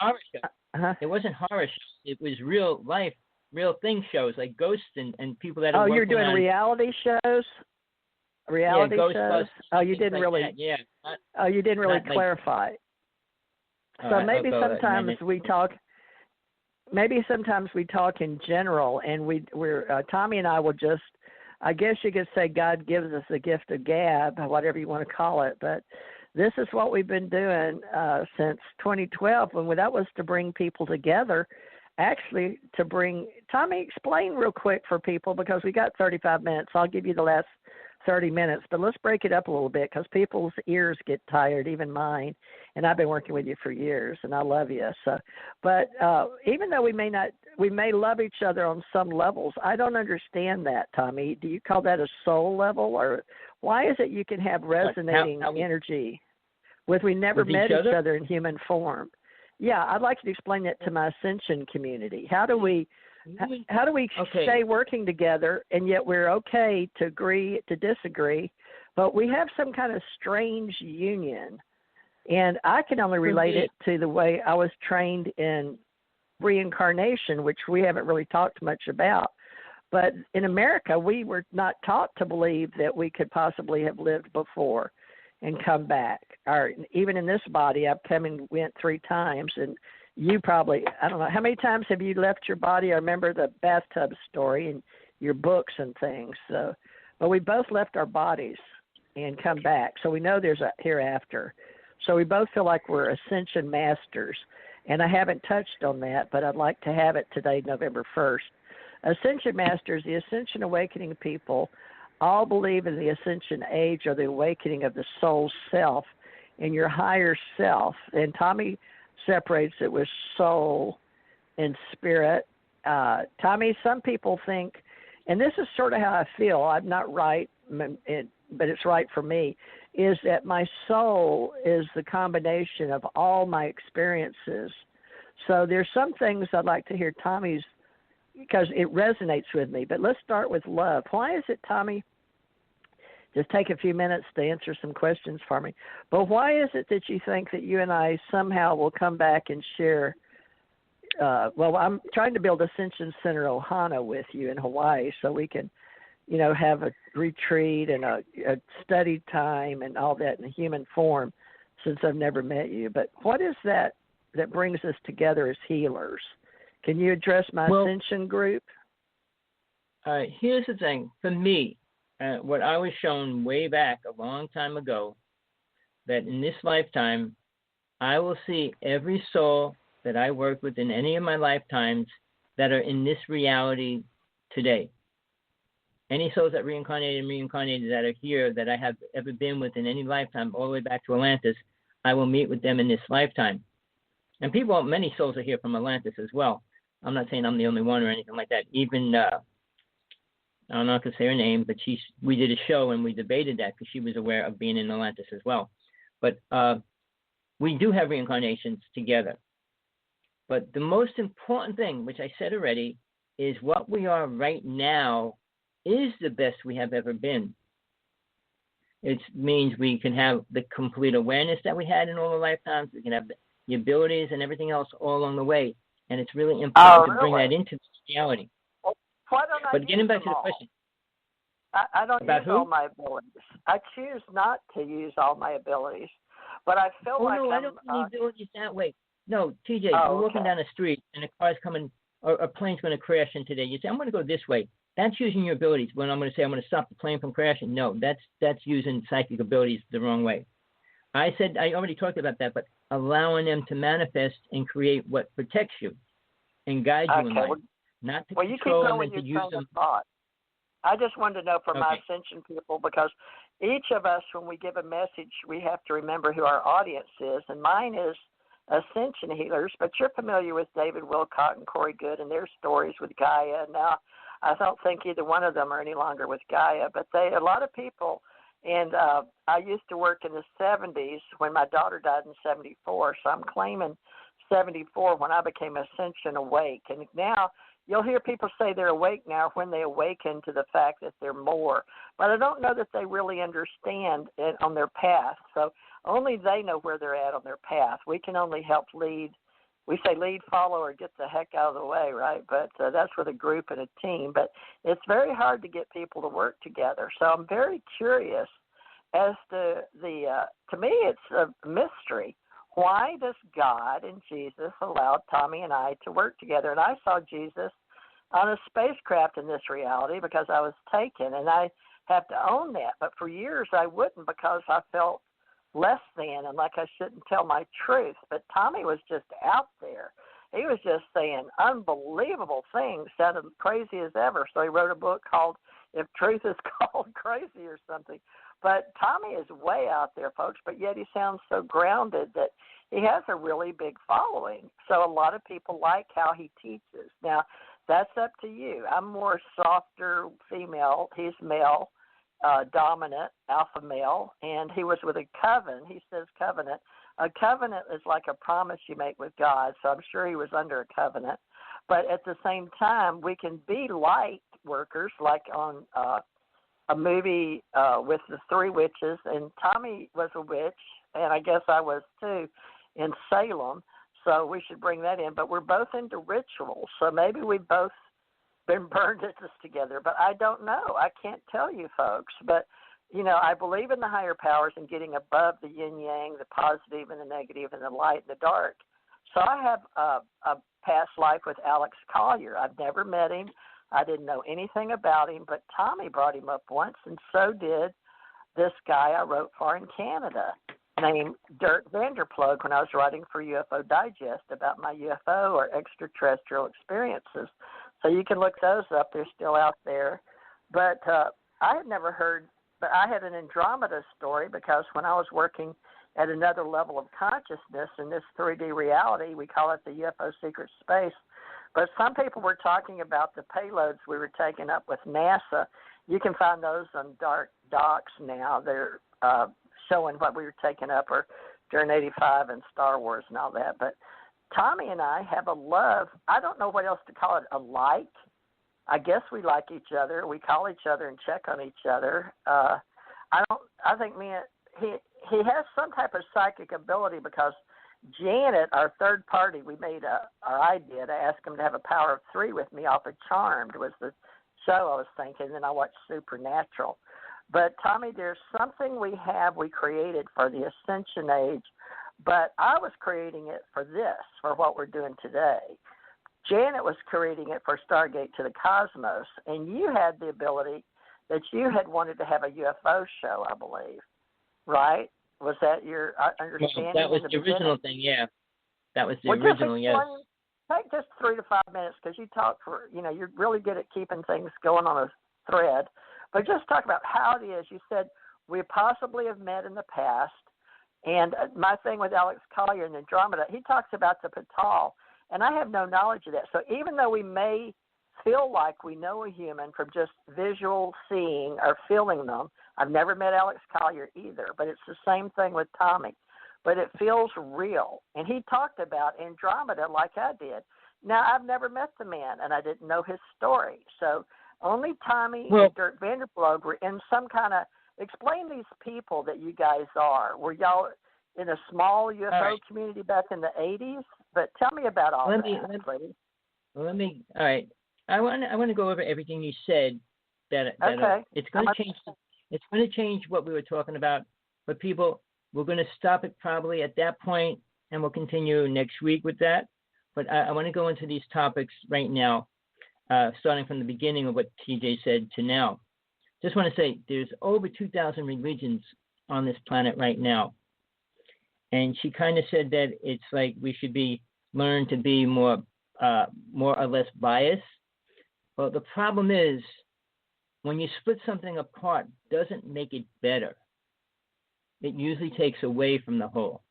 Horror show. It wasn't horror shows. It was real life, real thing shows like ghosts and people that are working on. Oh, you're doing reality shows? Reality shows? Oh, you didn't really. That. Yeah. You didn't really clarify. So maybe sometimes we talk. Maybe sometimes we talk in general, and we're Tommy and I will just. I guess you could say God gives us the gift of gab, whatever you want to call it, but. This is what we've been doing since 2012, and that was to bring people together, actually to bring – Tommy, explain real quick for people because we got 35 minutes. I'll give you the last 30 minutes, but let's break it up a little bit because people's ears get tired, even mine, and I've been working with you for years, and I love you. So, but even though we may love each other on some levels, I don't understand that, Tommy. Do you call that a soul level, or why is it you can have resonating energy with we never met each other in human form? Yeah, I'd like you to explain that to my Ascension community. How do we stay working together, and yet we're okay to agree to disagree, but we have some kind of strange union? And I can only relate it to the way I was trained in reincarnation, which we haven't really talked much about. But in America, we were not taught to believe that we could possibly have lived before and come back. Or even in this body, I've come and went 3 times, and you probably, I don't know, how many times have you left your body? I remember the bathtub story and your books and things. So, but we both left our bodies and come back. So we know there's a hereafter. So we both feel like we're ascension masters. And I haven't touched on that, but I'd like to have it today, November 1st. Ascension masters, the ascension awakening people, all believe in the ascension age or the awakening of the soul self and your higher self. And Tommy separates it with soul and spirit. Tommy, some people think, and this is sort of how I feel, I'm not right, but it's right for me, is that my soul is the combination of all my experiences. So there's some things I'd like to hear Tommy's, because it resonates with me. But let's start with love. Why is it, Tommy, just take a few minutes to answer some questions for me, but why is it that you think that you and I somehow will come back and share, well, I'm trying to build Ascension Center Ohana with you in Hawaii so we can, have a retreat and a study time and all that in a human form, since I've never met you. But what is that brings us together as healers? Can you address my Ascension group? Here's the thing. For me, what I was shown way back a long time ago, that in this lifetime, I will see every soul that I work with in any of my lifetimes that are in this reality today. Any souls that reincarnated that are here that I have ever been with in any lifetime, all the way back to Atlantis, I will meet with them in this lifetime. And many souls are here from Atlantis as well. I'm not saying I'm the only one or anything like that. Even, I'm not going to say her name, but we did a show and we debated that because she was aware of being in Atlantis as well. But we do have reincarnations together. But the most important thing, which I said already, is what we are right now is the best we have ever been. It means we can have the complete awareness that we had in all the lifetimes. We can have the abilities and everything else all along the way. And it's really important to bring that into this reality. Well, why don't I but getting back to the question. I don't about use who? all my abilities. I choose not to use all my abilities. But I feel like I don't need abilities that way. No, TJ, you're walking down the street and a car's coming, or a plane's going to crash into there. You say, I'm going to go this way. That's using your abilities. When I'm going to say I'm going to stop the plane from crashing, no, that's using psychic abilities the wrong way. I already talked about that, but allowing them to manifest and create what protects you and guides you in life, not to control them and to use them. Thought. I just wanted to know for my Ascension people, because each of us, when we give a message, we have to remember who our audience is, and mine is Ascension healers, but you're familiar with David Wilcott and Corey Good and their stories with Gaia. Now, I don't think either one of them are any longer with Gaia, but a lot of people, and I used to work in the 70s when my daughter died in 74, so I'm claiming 74 when I became Ascension awake. And now you'll hear people say they're awake now when they awaken to the fact that they're more, but I don't know that they really understand it on their path. So only they know where they're at on their path. We can only help lead. We say lead, follow, or get the heck out of the way, right? But that's with a group and a team. But it's very hard to get people to work together. So I'm very curious as to to me, it's a mystery. Why does God and Jesus allow Tommy and I to work together? And I saw Jesus on a spacecraft in this reality because I was taken, and I have to own that. But for years I wouldn't, because I felt less than and like I shouldn't tell my truth. But Tommy was just out there. He was just saying unbelievable things, sounded crazy as ever. So he wrote a book called If Truth is Called Crazy or something. But Tommy is way out there, folks, but yet he sounds so grounded that he has a really big following. So a lot of people like how he teaches. Now, that's up to you. I'm more softer female. He's male. Dominant, alpha male, and he was with a coven. He says covenant. A covenant is like a promise you make with God, so I'm sure he was under a covenant. But at the same time, we can be light workers, like on a movie with the three witches, and Tommy was a witch, and I guess I was too, in Salem, so we should bring that in. But we're both into rituals, so maybe we both been burned at this together, but I don't know. I can't tell you folks, but I believe in the higher powers and getting above the yin yang, the positive and the negative, and the light and the dark. So I have a past life with Alex Collier. I've never met him. I didn't know anything about him, but Tommy brought him up once, and so did this guy I wrote for in Canada named Dirk Vanderplug when I was writing for UFO Digest about my UFO or extraterrestrial experiences. So you can look those up. They're still out there. But I had never heard, but I had an Andromeda story because when I was working at another level of consciousness in this 3D reality, we call it the UFO secret space. But some people were talking about the payloads we were taking up with NASA. You can find those on dark docs now. They're showing what we were taking up or during 85 and Star Wars and all that. But Tommy and I have a love. I don't know what else to call it, a like. I guess we like each other. We call each other and check on each other. I think he has some type of psychic ability because Janet, our third party, we made I asked him to have a power of 3 with me off of Charmed was the show I was thinking, and then I watched Supernatural. But Tommy, there's something we created for the Ascension Age, but I was creating it for what we're doing today. Janet was creating it for Stargate to the Cosmos, and you had the ability that you had wanted to have a UFO show, I believe, right? Was that your understanding? Well, that was the original thing, yeah. That was the original, yes. Take just 3 to 5 minutes because you talk for, you're really good at keeping things going on a thread. But just talk about how it is. You said we possibly have met in the past. And my thing with Alex Collier and Andromeda, he talks about the Patal. And I have no knowledge of that. So even though we may feel like we know a human from just visual seeing or feeling them, I've never met Alex Collier either, but it's the same thing with Tommy. But it feels real. And he talked about Andromeda like I did. Now, I've never met the man, and I didn't know his story. So only Tommy and Dirk Vanderplug were in some kind of – explain these people that you guys are. Were y'all in a small UFO community back in the 80s? But tell me about all that, please. All right. I want to go over everything you said. It's going to change. It's going to change what we were talking about. But people, we're going to stop it probably at that point, and we'll continue next week with that. But I want to go into these topics right now, starting from the beginning of what TJ said to now. Just want to say there's over 2,000 religions on this planet right now. And she kind of said that it's like we should learn to be more or less biased. Well, the problem is when you split something apart, doesn't make it better. It usually takes away from the whole.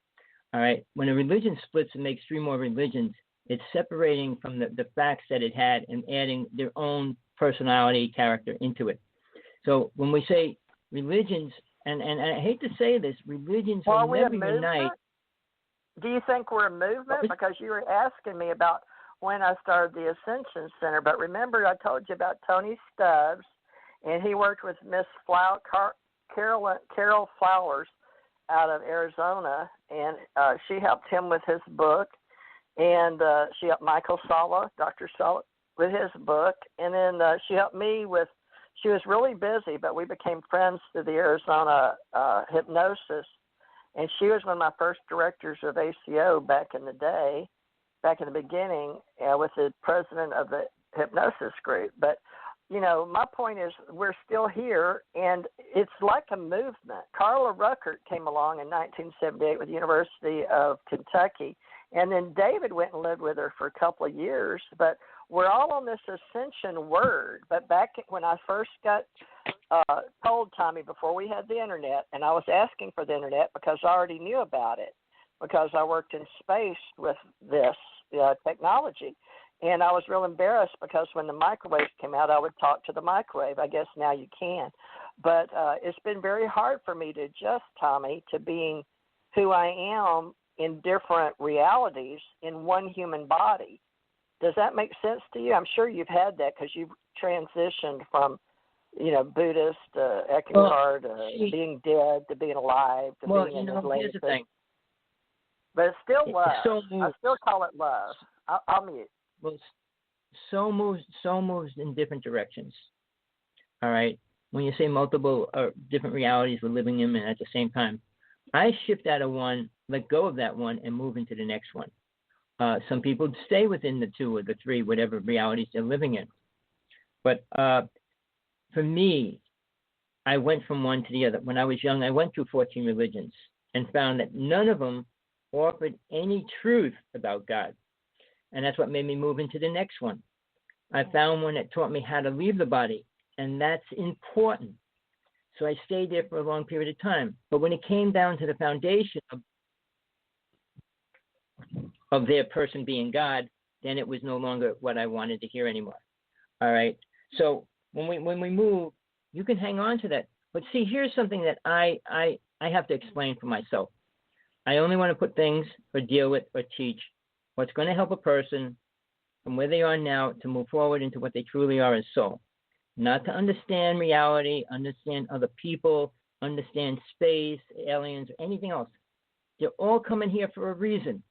All right. When a religion splits and makes 3 more religions, it's separating from the facts that it had and adding their own personality, character into it. So when we say religions, and I hate to say this, religions will never unite. Do you think we're a movement? Because you were asking me about when I started the Ascension Center. But remember, I told you about Tony Stubbs, and he worked with Miss Carol Flowers out of Arizona, and she helped him with his book. And she helped Michael Sala, Dr. Sala, with his book. And then she helped me with, she was really busy, but we became friends through the Arizona hypnosis. And she was one of my first directors of ACO back in the day, back in the beginning, with the president of the hypnosis group. But, my point is we're still here, and it's like a movement. Carla Ruckert came along in 1978 with the University of Kentucky, and then David went and lived with her for a couple of years. But we're all on this ascension word. But back when I first got told, Tommy, before we had the internet, and I was asking for the internet because I already knew about it, because I worked in space with this technology. And I was real embarrassed because when the microwaves came out, I would talk to the microwave. I guess now you can. But it's been very hard for me to adjust, Tommy, to being who I am in different realities in one human body. Does that make sense to you? I'm sure you've had that because you've transitioned from, Buddhist, Eckhart, being dead to being alive to being in Atlantis. Here's the thing. But it's still love. So I still call it love. I'll mute. Well, so moves in different directions. All right. When you say multiple or different realities we're living in at the same time, I shift out of one, let go of that one, and move into the next one. Some people stay within the two or the three, whatever realities they're living in. But for me, I went from one to the other. When I was young, I went through 14 religions and found that none of them offered any truth about God. And that's what made me move into the next one. I found one that taught me how to leave the body, and that's important. So I stayed there for a long period of time. But when it came down to the foundation of their person being God, then it was no longer what I wanted to hear anymore. All right. So when we move, you can hang on to that. But see, here's something that I have to explain for myself. I only want to put things or deal with or teach what's going to help a person from where they are now to move forward into what they truly are as soul. Not to understand reality, understand other people, understand space, aliens, or anything else. They're all coming here for a reason.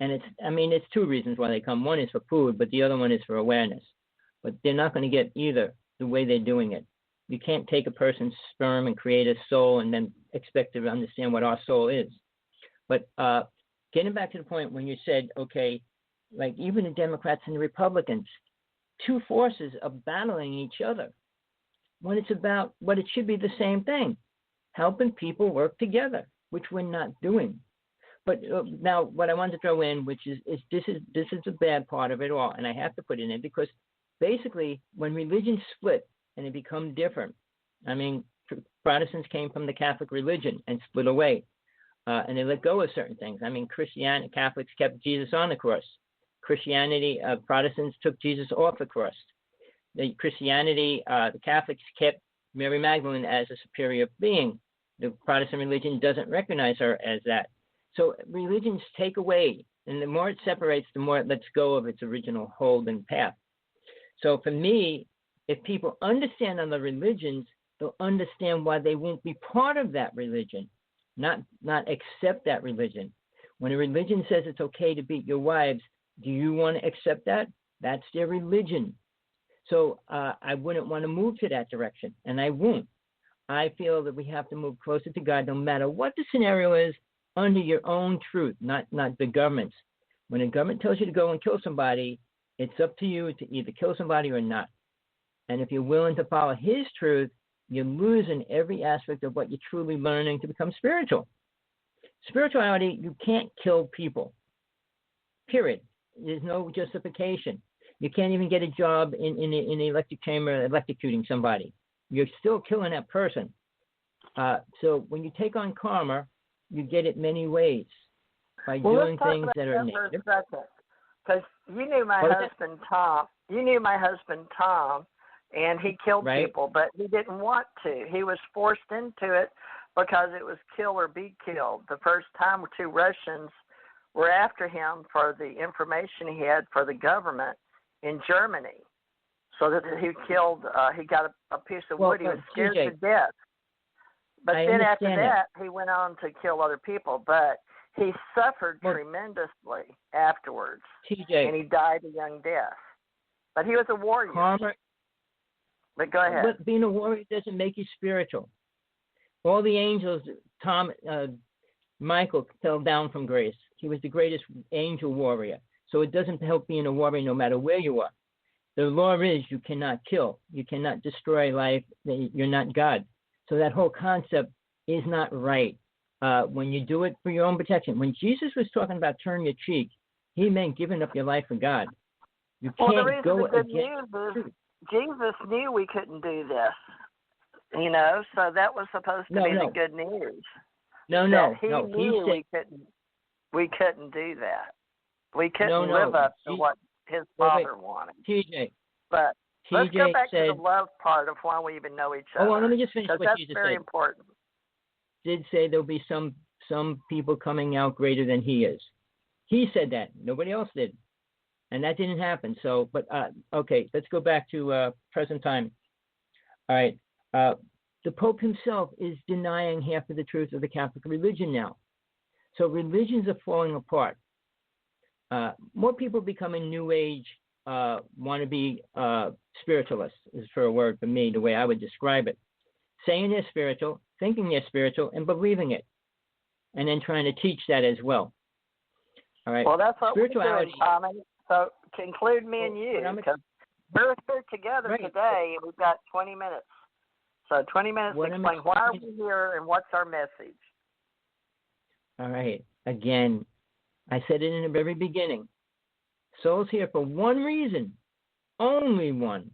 And it's two reasons why they come. One is for food, but the other one is for awareness. But they're not going to get either the way they're doing it. You can't take a person's sperm and create a soul and then expect to understand what our soul is. But getting back to the point when you said, okay, like even the Democrats and the Republicans, two forces are battling each other when it's about what it should be the same thing, helping people work together, which we're not doing. But now what I wanted to throw in, which is this is the bad part of it all, and I have to put it in because basically when religions split and they become different, I mean, Protestants came from the Catholic religion and split away, and they let go of certain things. I mean, Catholics kept Jesus on the cross. Christianity, Protestants took Jesus off the cross. The Catholics kept Mary Magdalene as a superior being. The Protestant religion doesn't recognize her as that. So religions take away, and the more it separates, the more it lets go of its original hold and path. So for me, if people understand other religions, they'll understand why they won't be part of that religion, not accept that religion. When a religion says it's okay to beat your wives, do you want to accept that? That's their religion. So I wouldn't want to move to that direction, and I won't. I feel that we have to move closer to God no matter what the scenario is, under your own truth, not the government's. When a government tells you to go and kill somebody, it's up to you to either kill somebody or not. And if you're willing to follow his truth, you're losing every aspect of what you're truly learning to become spiritual. Spirituality, you can't kill people, period. There's no justification. You can't even get a job in the electric chamber electrocuting somebody. You're still killing that person. So when you take on karma, you get it many ways by doing things that are negative. Because you knew my husband Tom. You knew my husband Tom, and he killed people, but he didn't want to. He was forced into it because it was kill or be killed. The first time, 2 Russians were after him for the information he had for the government in Germany, so that he killed. He got a piece of wood. He was scared to death. But then after that, he went on to kill other people. But he suffered tremendously afterwards, and he died a young death. But he was a warrior. But go ahead. But being a warrior doesn't make you spiritual. All the angels, Michael fell down from grace. He was the greatest angel warrior. So it doesn't help being a warrior no matter where you are. The law is you cannot kill. You cannot destroy life. You're not God. So that whole concept is not right when you do it for your own protection. When Jesus was talking about turn your cheek, he meant giving up your life for God. You can't go against truth. Jesus knew we couldn't do this, so that was supposed to be the good news. He knew we couldn't do that. We couldn't live up to what his Father wanted. TJ. But let's go back to the love part of why we even know each other. Oh, well, let me just finish what Jesus said. That's very important. Did say there'll be some people coming out greater than he is. He said that. Nobody else did. And that didn't happen. So, but, okay, let's go back to present time. All right. The Pope himself is denying half of the truth of the Catholic religion now. So religions are falling apart. More people becoming New Age want to be spiritualists, is for a word for me, the way I would describe it. Saying they're spiritual, thinking they're spiritual, and believing it. And then trying to teach that as well. All right. Well, that's what we're Spirituality. doing, Tommy. So include me and you, because we're here together today, and we've got 20 minutes. So 20 minutes to explain why are we here and what's our message. All right. Again, I said it in the very beginning. Soul's here for one reason, only one.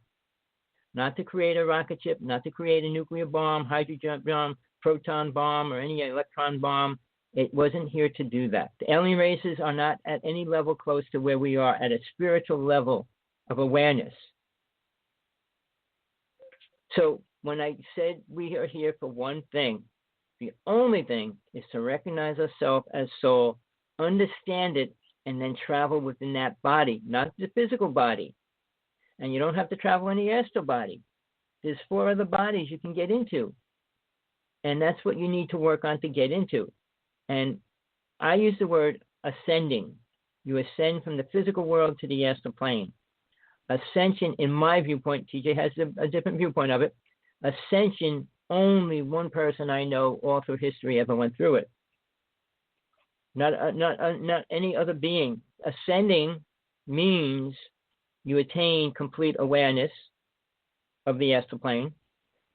Not to create a rocket ship, not to create a nuclear bomb, hydrogen bomb, proton bomb, or any electron bomb. It wasn't here to do that. The alien races are not at any level close to where we are at a spiritual level of awareness. So when I said we are here for one thing, the only thing is to recognize ourselves as soul, understand it, and then travel within that body, not the physical body. And you don't have to travel in the astral body. There's 4 other bodies you can get into. And that's what you need to work on to get into. And I use the word ascending. You ascend from the physical world to the astral plane. Ascension, in my viewpoint, TJ has a different viewpoint of it. Ascension, only one person I know all through history ever went through it. Not any other being. Ascending means you attain complete awareness of the astral plane,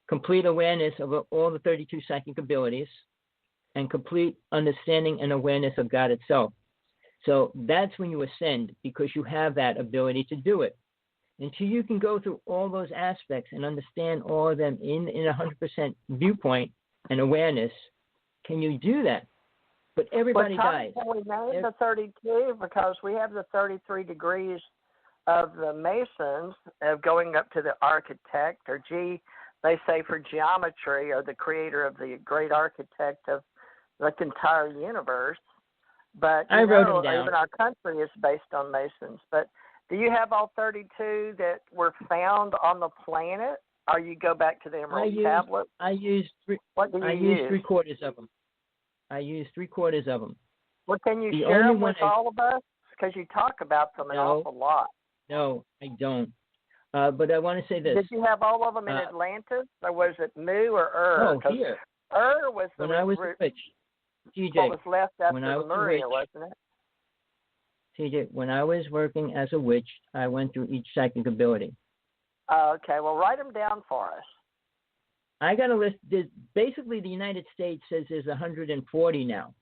complete awareness of all the 32 psychic abilities, and complete understanding and awareness of God itself. So that's when you ascend, because you have that ability to do it. Until you can go through all those aspects and understand all of them in 100% viewpoint and awareness, can you do that? But everybody dies. Can we name the 32? Because we have the 33 degrees of the Masons of going up to the architect, or they say for geometry, or the creator of the great architect of the entire universe. But I wrote them down. Even our country is based on Masons. But do you have all 32 that were found on the planet, or you go back to the Emerald Tablet? I used 3/4 of them. I used 3/4 of them. Well, can you share them with all of us? Because you talk about them an awful lot. No, I don't. But I want to say this. Did you have all of them in Atlantis, or was it Mu or No, here. Was the when I was a witch. TJ, what was left after when I was Lemuria, wasn't it? TJ, when I was working as a witch, I went through each psychic ability. Okay, well, write them down for us. I got a list. Basically, the United States says there's 140 now.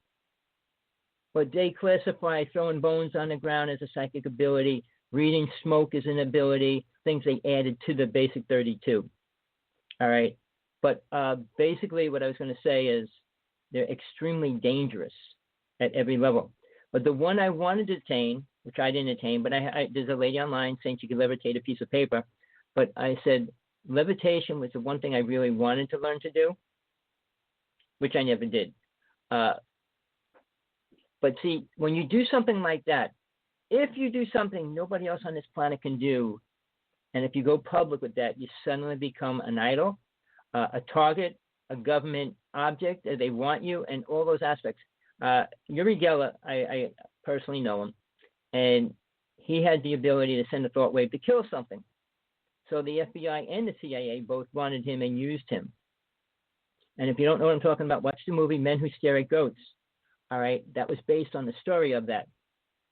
But they classify throwing bones on the ground as a psychic ability, reading smoke as an ability, things they added to the basic 32. All right. But basically what I was going to say is they're extremely dangerous at every level. But the one I wanted to attain, which I didn't attain, but there's a lady online saying she could levitate a piece of paper. But I said levitation was the one thing I really wanted to learn to do, which I never did. But see, when you do something like that, if you do something nobody else on this planet can do, and if you go public with that, you suddenly become an idol, a target, a government object. They want you, and all those aspects. Uri Geller, I personally know him, and he had the ability to send a thought wave to kill something. So the FBI and the CIA both wanted him and used him. And if you don't know what I'm talking about, watch the movie Men Who Stare at Goats. All right, that was based on the story of that.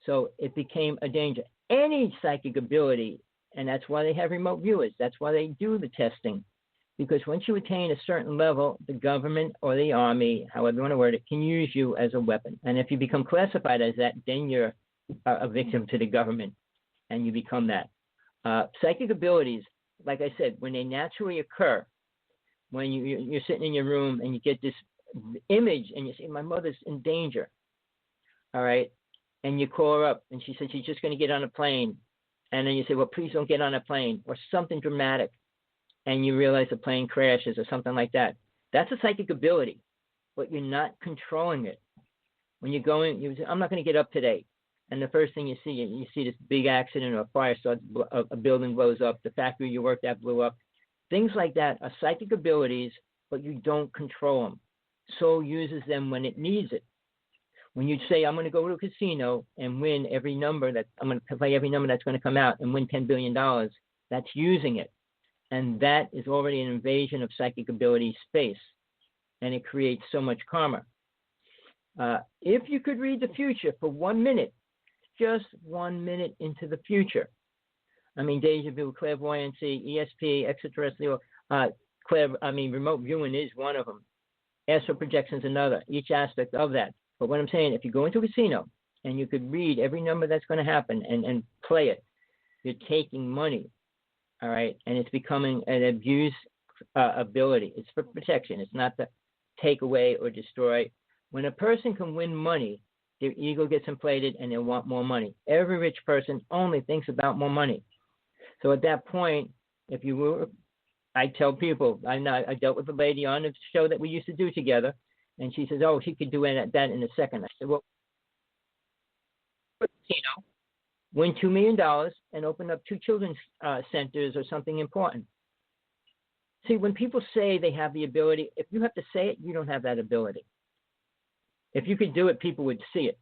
So it became a danger. Any psychic ability, and that's why they have remote viewers. That's why they do the testing. Because once you attain a certain level, the government or the army, however you want to word it, can use you as a weapon. And if you become classified as that, then you're a victim to the government, and you become that. Psychic abilities, like I said, when they naturally occur, when you're sitting in your room and you get this image and you say, my mother's in danger, all right, and you call her up and she said she's just going to get on a plane, and then you say, well, please don't get on a plane, or something dramatic, and you realize the plane crashes or something like that. That's a psychic ability, but you're not controlling it. When you're going, you say, I'm not going to get up today. And the first thing you see this big accident, or a fire starts, a building blows up, the factory you worked at blew up. Things like that are psychic abilities, but you don't control them. Soul uses them when it needs it. When you say, I'm going to go to a casino and win every number I'm going to play every number that's going to come out and win $10 billion, that's using it. And that is already an invasion of psychic ability space. And it creates so much karma. If you could read the future for 1 minute, just 1 minute into the future. I mean, deja vu, clairvoyancy, ESP, extraterrestrial, remote viewing is one of them. Astral projection is another, each aspect of that. But what I'm saying, if you go into a casino and you could read every number that's going to happen and play it, you're taking money, all right? And it's becoming an abuse ability. It's for protection. It's not to take away or destroy. When a person can win money, their ego gets inflated and they want more money. Every rich person only thinks about more money. So at that point, if you were, I tell people, I dealt with a lady on a show that we used to do together, and she says, oh, she could do that in a second. I said, well, win $2 million and open up 2 children's centers or something important. See, when people say they have the ability, if you have to say it, you don't have that ability. If you could do it, people would see it.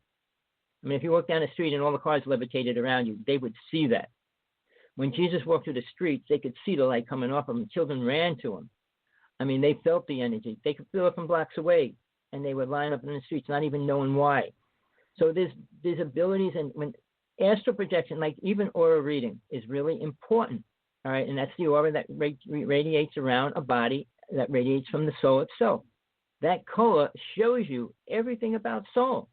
I mean, if you walk down the street and all the cars levitated around you, they would see that. When Jesus walked through the streets, they could see the light coming off him. Children ran to him. I mean, they felt the energy. They could feel it from blocks away, and they would line up in the streets, not even knowing why. So there's abilities, and when astral projection, like even aura reading, is really important. All right, and that's the aura that radiates around a body, that radiates from the soul itself. That color shows you everything about soul.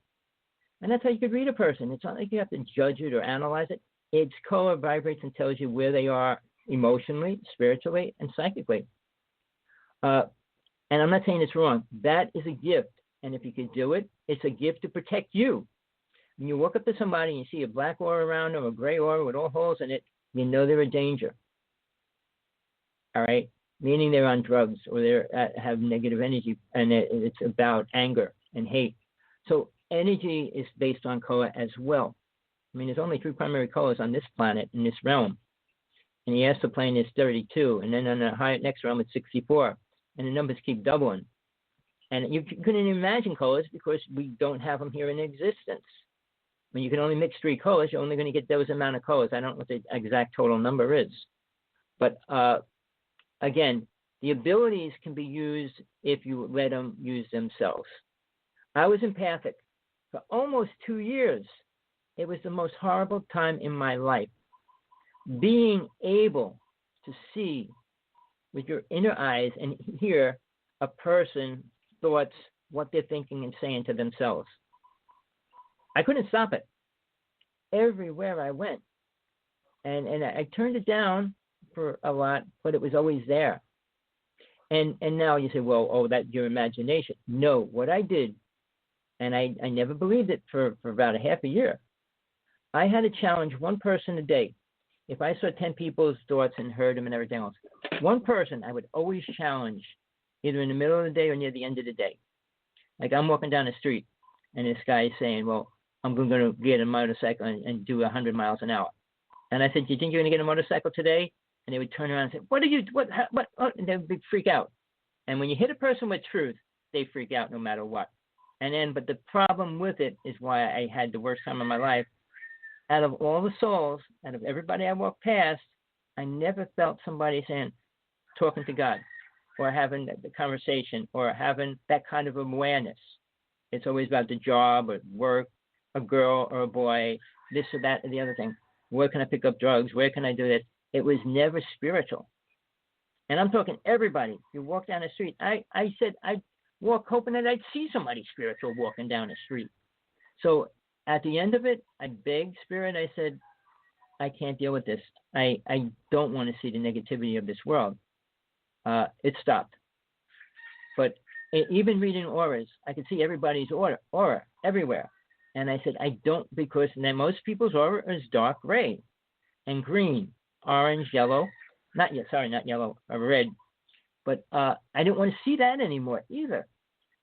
And that's how you could read a person. It's not like you have to judge it or analyze it. Its color vibrates and tells you where they are emotionally, spiritually, and psychically. And I'm not saying it's wrong. That is a gift. And if you could do it, it's a gift to protect you. When you walk up to somebody and you see a black aura around them, a gray aura with all holes in it, you know they're a danger. All right? Meaning they're on drugs or they have negative energy, and it's about anger and hate. So energy is based on color as well. I mean, there's only 3 primary colors on this planet, in this realm. And the astral plane is 32, and then on the next realm it's 64. And the numbers keep doubling. And you couldn't imagine colors because we don't have them here in existence. When you can only mix 3 colors, you're only going to get those amount of colors. I don't know what the exact total number is. But again, the abilities can be used if you let them use themselves. I was empathic for almost 2 years. It was the most horrible time in my life. Being able to see with your inner eyes and hear a person's thoughts, what they're thinking and saying to themselves. I couldn't stop it. Everywhere I went. And I turned it down for a lot, but it was always there. And now you say, well, that's your imagination. No, what I did, and I never believed it for about a half a year. I had to challenge one person a day. If I saw 10 people's thoughts and heard them and everything else, one person I would always challenge, either in the middle of the day or near the end of the day. Like I'm walking down the street, and this guy is saying, well, I'm going to get a motorcycle and do 100 miles an hour. And I said, do you think you're going to get a motorcycle today? And they would turn around and say, what? And they would freak out. And when you hit a person with truth, they freak out no matter what. But the problem with it is why I had the worst time of my life. Out of all the souls, out of everybody I walked past, I never felt somebody talking to God or having the conversation or having that kind of awareness. It's always about the job or work, a girl or a boy, this or that or the other thing. Where can I pick up drugs? Where can I do this? It was never spiritual. And I'm talking everybody. You walk down the street. I said I'd walk hoping that I'd see somebody spiritual walking down the street. So at the end of it, I begged Spirit. I said, I can't deal with this. I don't want to see the negativity of this world. It stopped. But even reading auras, I could see everybody's aura everywhere. And I said, I don't, because then most people's aura is dark gray and green, orange, yellow. Not yellow, red. But I didn't want to see that anymore either.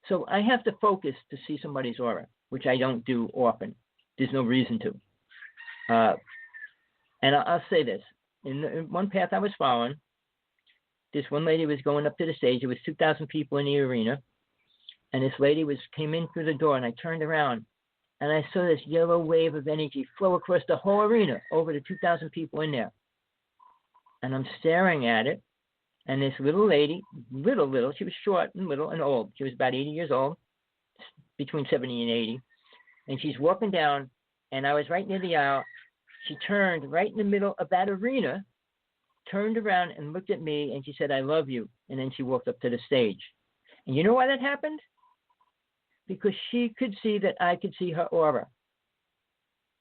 So I have to focus to see somebody's aura, which I don't do often. There's no reason to. And I'll say this. In one path I was following, this one lady was going up to the stage. There was 2,000 people in the arena. And this lady came in through the door, and I turned around, and I saw this yellow wave of energy flow across the whole arena, over the 2,000 people in there. And I'm staring at it, and this little lady, little, she was short and little and old. She was about 80 years old, between 70 and 80. And she's walking down, and I was right near the aisle. She turned right in the middle of that arena, turned around and looked at me, and she said, "I love you." And then she walked up to the stage. And you know why that happened? Because she could see that I could see her aura.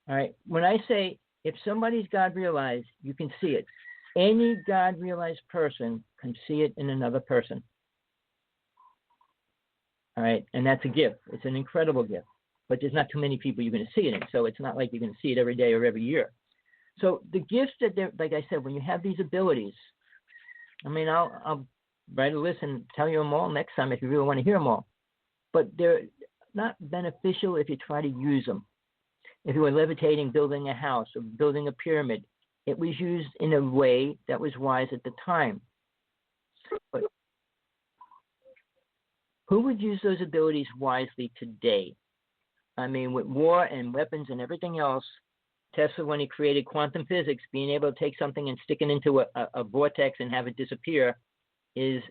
All right. When I say if somebody's God realized, you can see it. Any God realized person can see it in another person. All right. And that's a gift. It's an incredible gift. But there's not too many people you're going to see it in. So it's not like you're going to see it every day or every year. So the gifts that they're, like I said, when you have these abilities, I mean, I'll write a list and tell you them all next time if you really want to hear them all. But they're not beneficial if you try to use them. If you were levitating, building a house, or building a pyramid, it was used in a way that was wise at the time. But who would use those abilities wisely today? I mean, with war and weapons and everything else, Tesla, when he created quantum physics, being able to take something and stick it into a vortex and have it disappear is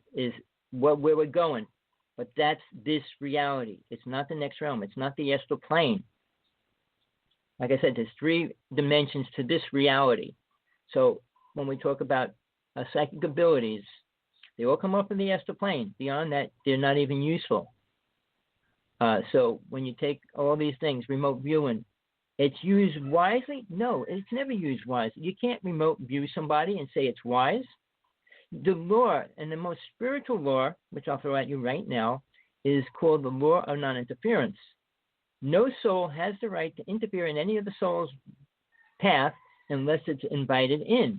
where we're going. But that's this reality. It's not the next realm. It's not the astral plane. Like I said, there's 3 dimensions to this reality. So when we talk about psychic abilities, they all come up from the astral plane. Beyond that, they're not even useful. So when you take all these things, remote viewing, it's used wisely? No, it's never used wisely. You can't remote view somebody and say it's wise. The law, and the most spiritual law, which I'll throw at you right now, is called the law of non-interference. No soul has the right to interfere in any of the soul's path unless it's invited in.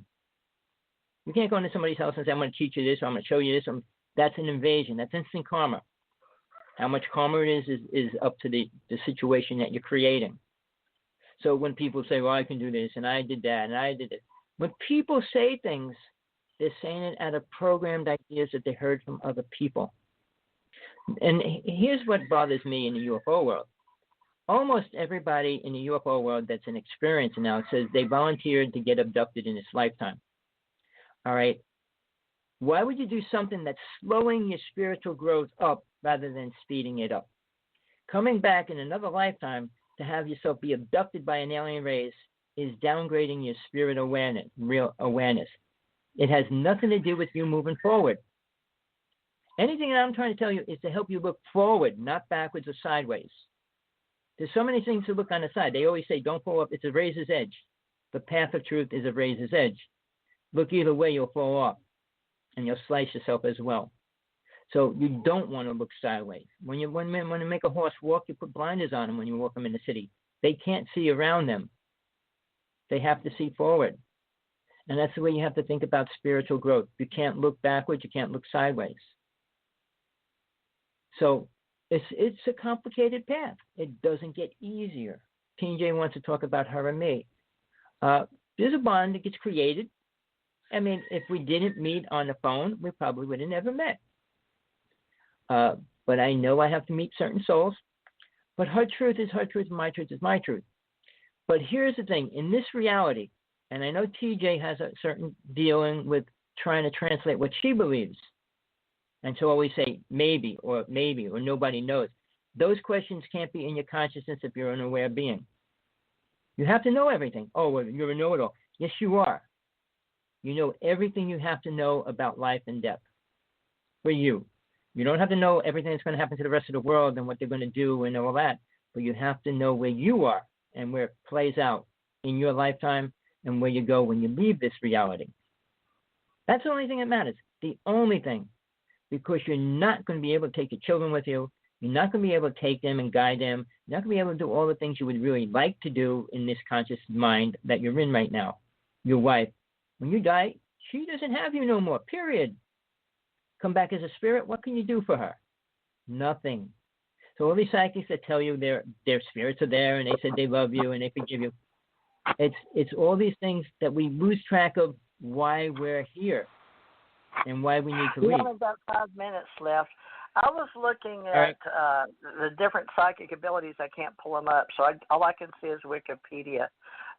You can't go into somebody's house and say, "I'm going to teach you this," or "I'm going to show you this." That's an invasion. That's instant karma. How much karma it is up to the situation that you're creating. So when people say, "Well, I can do this, and I did that, and I did it," when people say things, they're saying it out of programmed ideas that they heard from other people. And here's what bothers me in the UFO world. Almost everybody in the UFO world that's an experiencer now says they volunteered to get abducted in this lifetime. All right. Why would you do something that's slowing your spiritual growth up rather than speeding it up? Coming back in another lifetime to have yourself be abducted by an alien race is downgrading your spirit awareness, real awareness. It has nothing to do with you moving forward. Anything that I'm trying to tell you is to help you look forward, not backwards or sideways. There's so many things to look on the side. They always say, don't fall up. It's a razor's edge. The path of truth is a razor's edge. Look either way, you'll fall off, and you'll slice yourself as well. So you don't want to look sideways. When you make a horse walk, you put blinders on them when you walk them in the city. They can't see around them. They have to see forward. And that's the way you have to think about spiritual growth. You can't look backwards. You can't look sideways. So it's a complicated path. It doesn't get easier. TJ wants to talk about her and me. There's a bond that gets created. I mean, if we didn't meet on the phone, we probably would have never met. But I know I have to meet certain souls. But her truth is her truth, my truth is my truth. But here's the thing. In this reality, and I know TJ has a certain dealing with trying to translate what she believes. And so I always say maybe, or nobody knows. Those questions can't be in your consciousness if you're an aware being. You have to know everything. Oh, well, you're a know-it-all. Yes, you are. You know everything you have to know about life and death for you. You don't have to know everything that's going to happen to the rest of the world and what they're going to do and all that, but you have to know where you are and where it plays out in your lifetime and where you go when you leave this reality. That's the only thing that matters. The only thing. Because you're not going to be able to take your children with you. You're not going to be able to take them and guide them. You're not going to be able to do all the things you would really like to do in this conscious mind that you're in right now. Your wife, when you die, she doesn't have you no more, period. Come back as a spirit, what can you do for her? Nothing. So all these psychics that tell you their spirits are there and they said they love you and they forgive you, it's all these things that we lose track of why we're here and why we need to leave. We only got 5 minutes left. I was looking at the different psychic abilities. I can't pull them up, so all I can see is Wikipedia.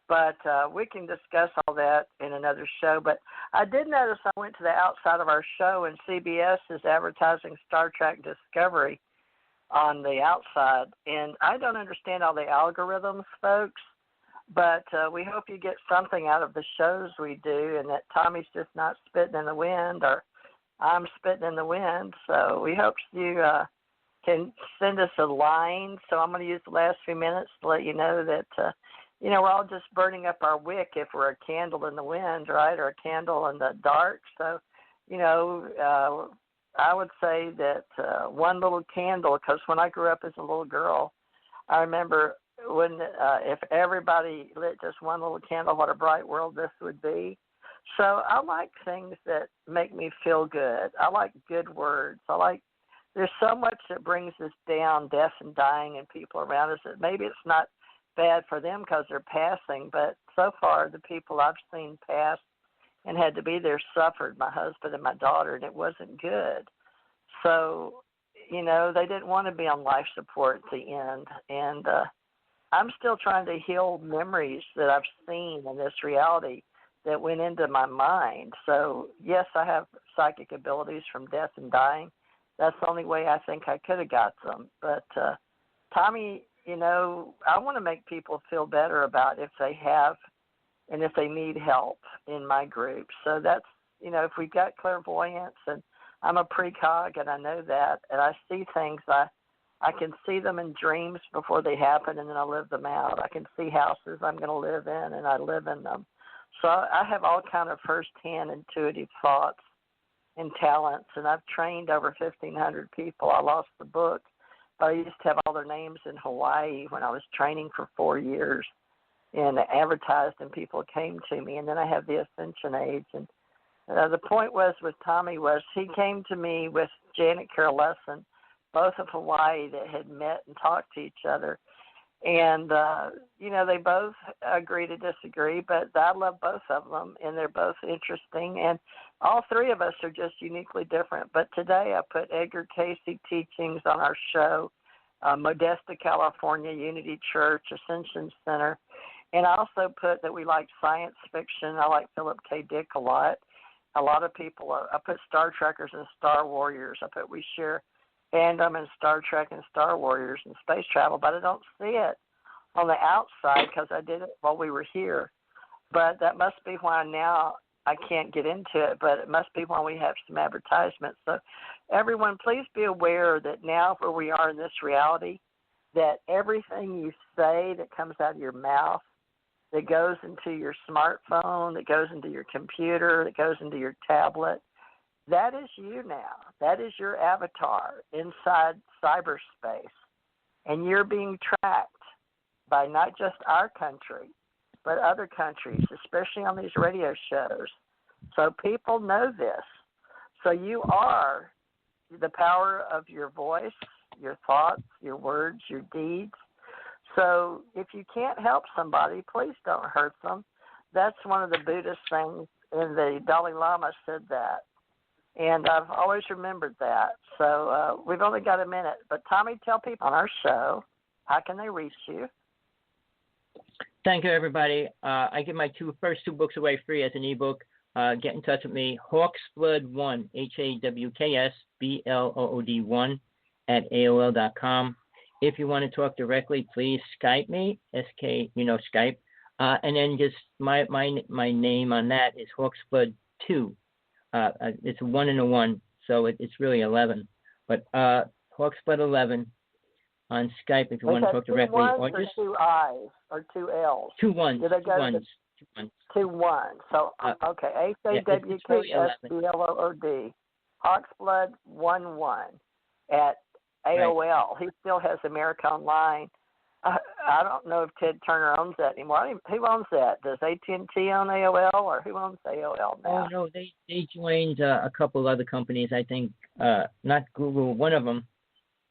But we can discuss all that in another show. But I did notice I went to the outside of our show, and CBS is advertising Star Trek Discovery on the outside. And I don't understand all the algorithms, folks, but we hope you get something out of the shows we do, and that Tommy's just not spitting in the wind, or I'm spitting in the wind. So we hope you can send us a line. So I'm going to use the last few minutes to let you know that, we're all just burning up our wick if we're a candle in the wind, right, or a candle in the dark. So, I would say that one little candle, because when I grew up as a little girl, I remember when if everybody lit just one little candle, what a bright world this would be. So I like things that make me feel good. I like good words. There's so much that brings us down, death and dying and people around us, that maybe it's not bad for them because they're passing, but so far the people I've seen pass and had to be there suffered, my husband and my daughter, and it wasn't good. So, they didn't want to be on life support at the end. And I'm still trying to heal memories that I've seen in this reality that went into my mind. So, yes, I have psychic abilities from death and dying. That's the only way I think I could have got them. But, Tommy, I want to make people feel better about if they have and if they need help in my group. So that's, if we've got clairvoyance, and I'm a precog and I know that, and I see things, I can see them in dreams before they happen, and then I live them out. I can see houses I'm going to live in, and I live in them. So I have all kind of firsthand intuitive thoughts and talents, and I've trained over 1,500 people. I lost the book, but I used to have all their names in Hawaii when I was training for 4 years, and advertised, and people came to me. And then I have the Ascension Age. And the point was with Tommy was he came to me with Janet Carol Lesson, both of Hawaii, that had met and talked to each other. And, they both agree to disagree, but I love both of them, and they're both interesting. And all three of us are just uniquely different. But today I put Edgar Cayce teachings on our show, Modesto, California, Unity Church, Ascension Center. And I also put that we like science fiction. I like Philip K. Dick a lot. A lot of people, I put Star Trekkers and Star Warriors. I put we share fandom in Star Trek and Star Warriors and space travel, but I don't see it on the outside because I did it while we were here. But that must be why now I can't get into it, but it must be why we have some advertisements. So everyone, please be aware that now where we are in this reality, that everything you say that comes out of your mouth, that goes into your smartphone, that goes into your computer, that goes into your tablet, that is you now. That is your avatar inside cyberspace. And you're being tracked by not just our country, but other countries, especially on these radio shows. So people know this. So you are the power of your voice, your thoughts, your words, your deeds. So if you can't help somebody, please don't hurt them. That's one of the Buddhist things, and the Dalai Lama said that. And I've always remembered that. So we've only got a minute. But, Tommy, tell people on our show, how can they reach you? Thank you, everybody. I give my first two books away free as an ebook. Get in touch with me, Hawksblood1, HAWKSBLOOD1 at AOL.com. If you want to talk directly, please Skype me, SK, Skype. And then just my name on that is Hawksblood2. It's 1 and a 1, so it's really 11. But Hawksblood11 on Skype if you want to talk directly. Or just 2 I's or 2 L's? 2 1s. Did I go 2 1s. 2 1. So, okay, HAWKSBLOOD, Hawksblood11 at AOL. Right. He still has America Online. I don't know if Ted Turner owns that anymore. Who owns that? Does AT&T own AOL, or who owns AOL now? Oh, no, they joined a couple other companies, I think, not Google, one of them,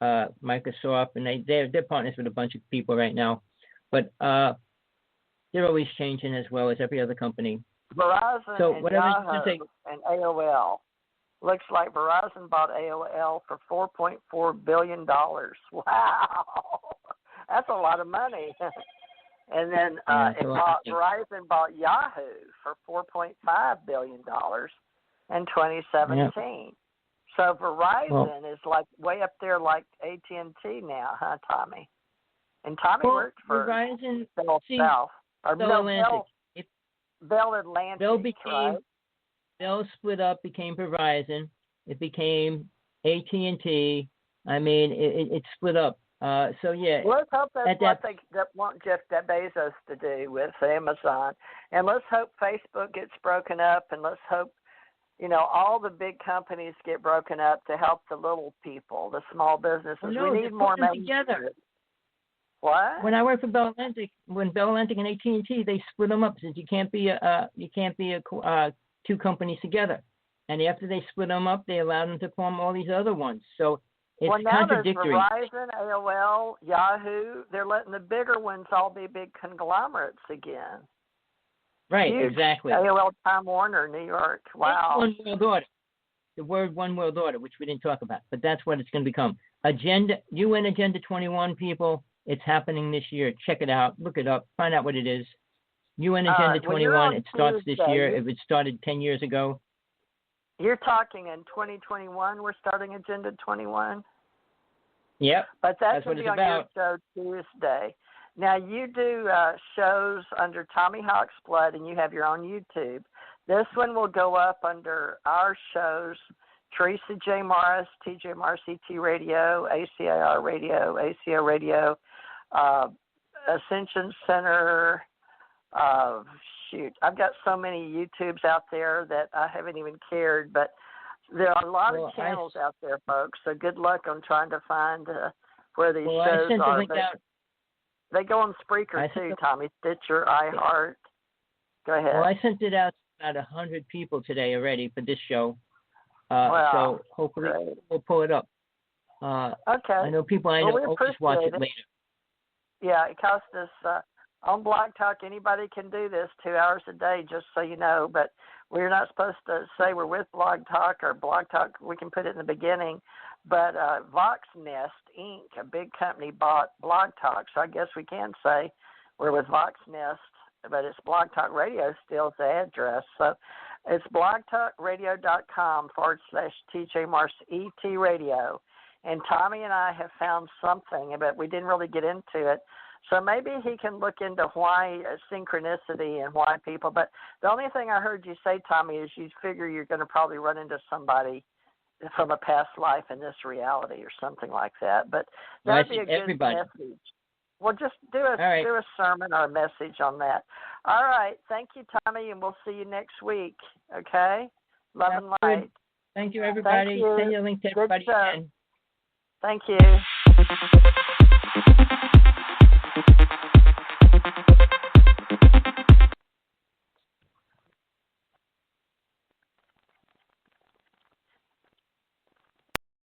Microsoft, and they're partners with a bunch of people right now. But they're always changing as well as every other company. Verizon so and whatever Yahoo and AOL. Looks like Verizon bought AOL for $4.4 billion. Wow. That's a lot of money. And then Verizon bought Yahoo for $4.5 billion in 2017. Yep. So Verizon is like way up there like AT&T now, huh, Tommy? And Tommy worked for Verizon, Bell South. Or Bell Atlantic. Bell Atlantic, right? Bell split up, became Verizon. It became AT&T. I mean, it split up. So yeah. Let's hope that's what they want Jeff Bezos to do with Amazon, and let's hope Facebook gets broken up, and let's hope, all the big companies get broken up to help the little people, the small businesses. No, we need more money together. What? When I worked for Bell Atlantic, when Bell Atlantic and AT&T, they split them up. Since you can't be two companies together, and after they split them up, they allowed them to form all these other ones. So it's contradictory. Well, now there's Verizon, AOL, Yahoo. They're letting the bigger ones all be big conglomerates again. Right, Huge. Exactly. AOL, Time Warner, New York. Wow. One world order. The word one world order, which we didn't talk about, but that's what it's going to become. UN Agenda 21, people. It's happening this year. Check it out. Look it up. Find out what it is. UN Agenda 21. It starts this year. It started 10 years ago. You're talking in 2021. We're starting Agenda 21. Yep. But that's what it's on about. Your show Tuesday. Now you do shows under Tommy Hawk's Blood, and you have your own YouTube. This one will go up under our shows: Teresa J. Morris, TJ Morris ET Radio, ACIR Radio, ACO Radio, Ascension Center. I've got so many YouTubes out there that I haven't even cared, but there are a lot of channels out there, folks. So good luck on trying to find where these shows are. They go on Spreaker too, Tommy, Stitcher, iHeart. Go ahead. Well, I sent it out to about 100 people today already for this show. Wow. So hopefully we'll pull it up. Okay. I know people will just watch it later. Yeah, it costs us on Blog Talk. Anybody can do this 2 hours a day, just so you know. But we're not supposed to say we're with Blog Talk or Blog Talk. We can put it in the beginning. But VoxNest Inc., a big company, bought Blog Talk. So I guess we can say we're with VoxNest, but it's Blog Talk Radio still is the address. So it's blogtalkradio.com/TJ Morris ET Radio. And Tommy and I have found something, but we didn't really get into it. So maybe he can look into why synchronicity and why people. But the only thing I heard you say, Tommy, is you figure you're going to probably run into somebody from a past life in this reality or something like that. But that would be a good message. Well, just do a sermon or a message on that. All right. Thank you, Tommy, and we'll see you next week. Okay? Love and light. Thank you, everybody. Thank you. Send you a link to everybody again. Thank you.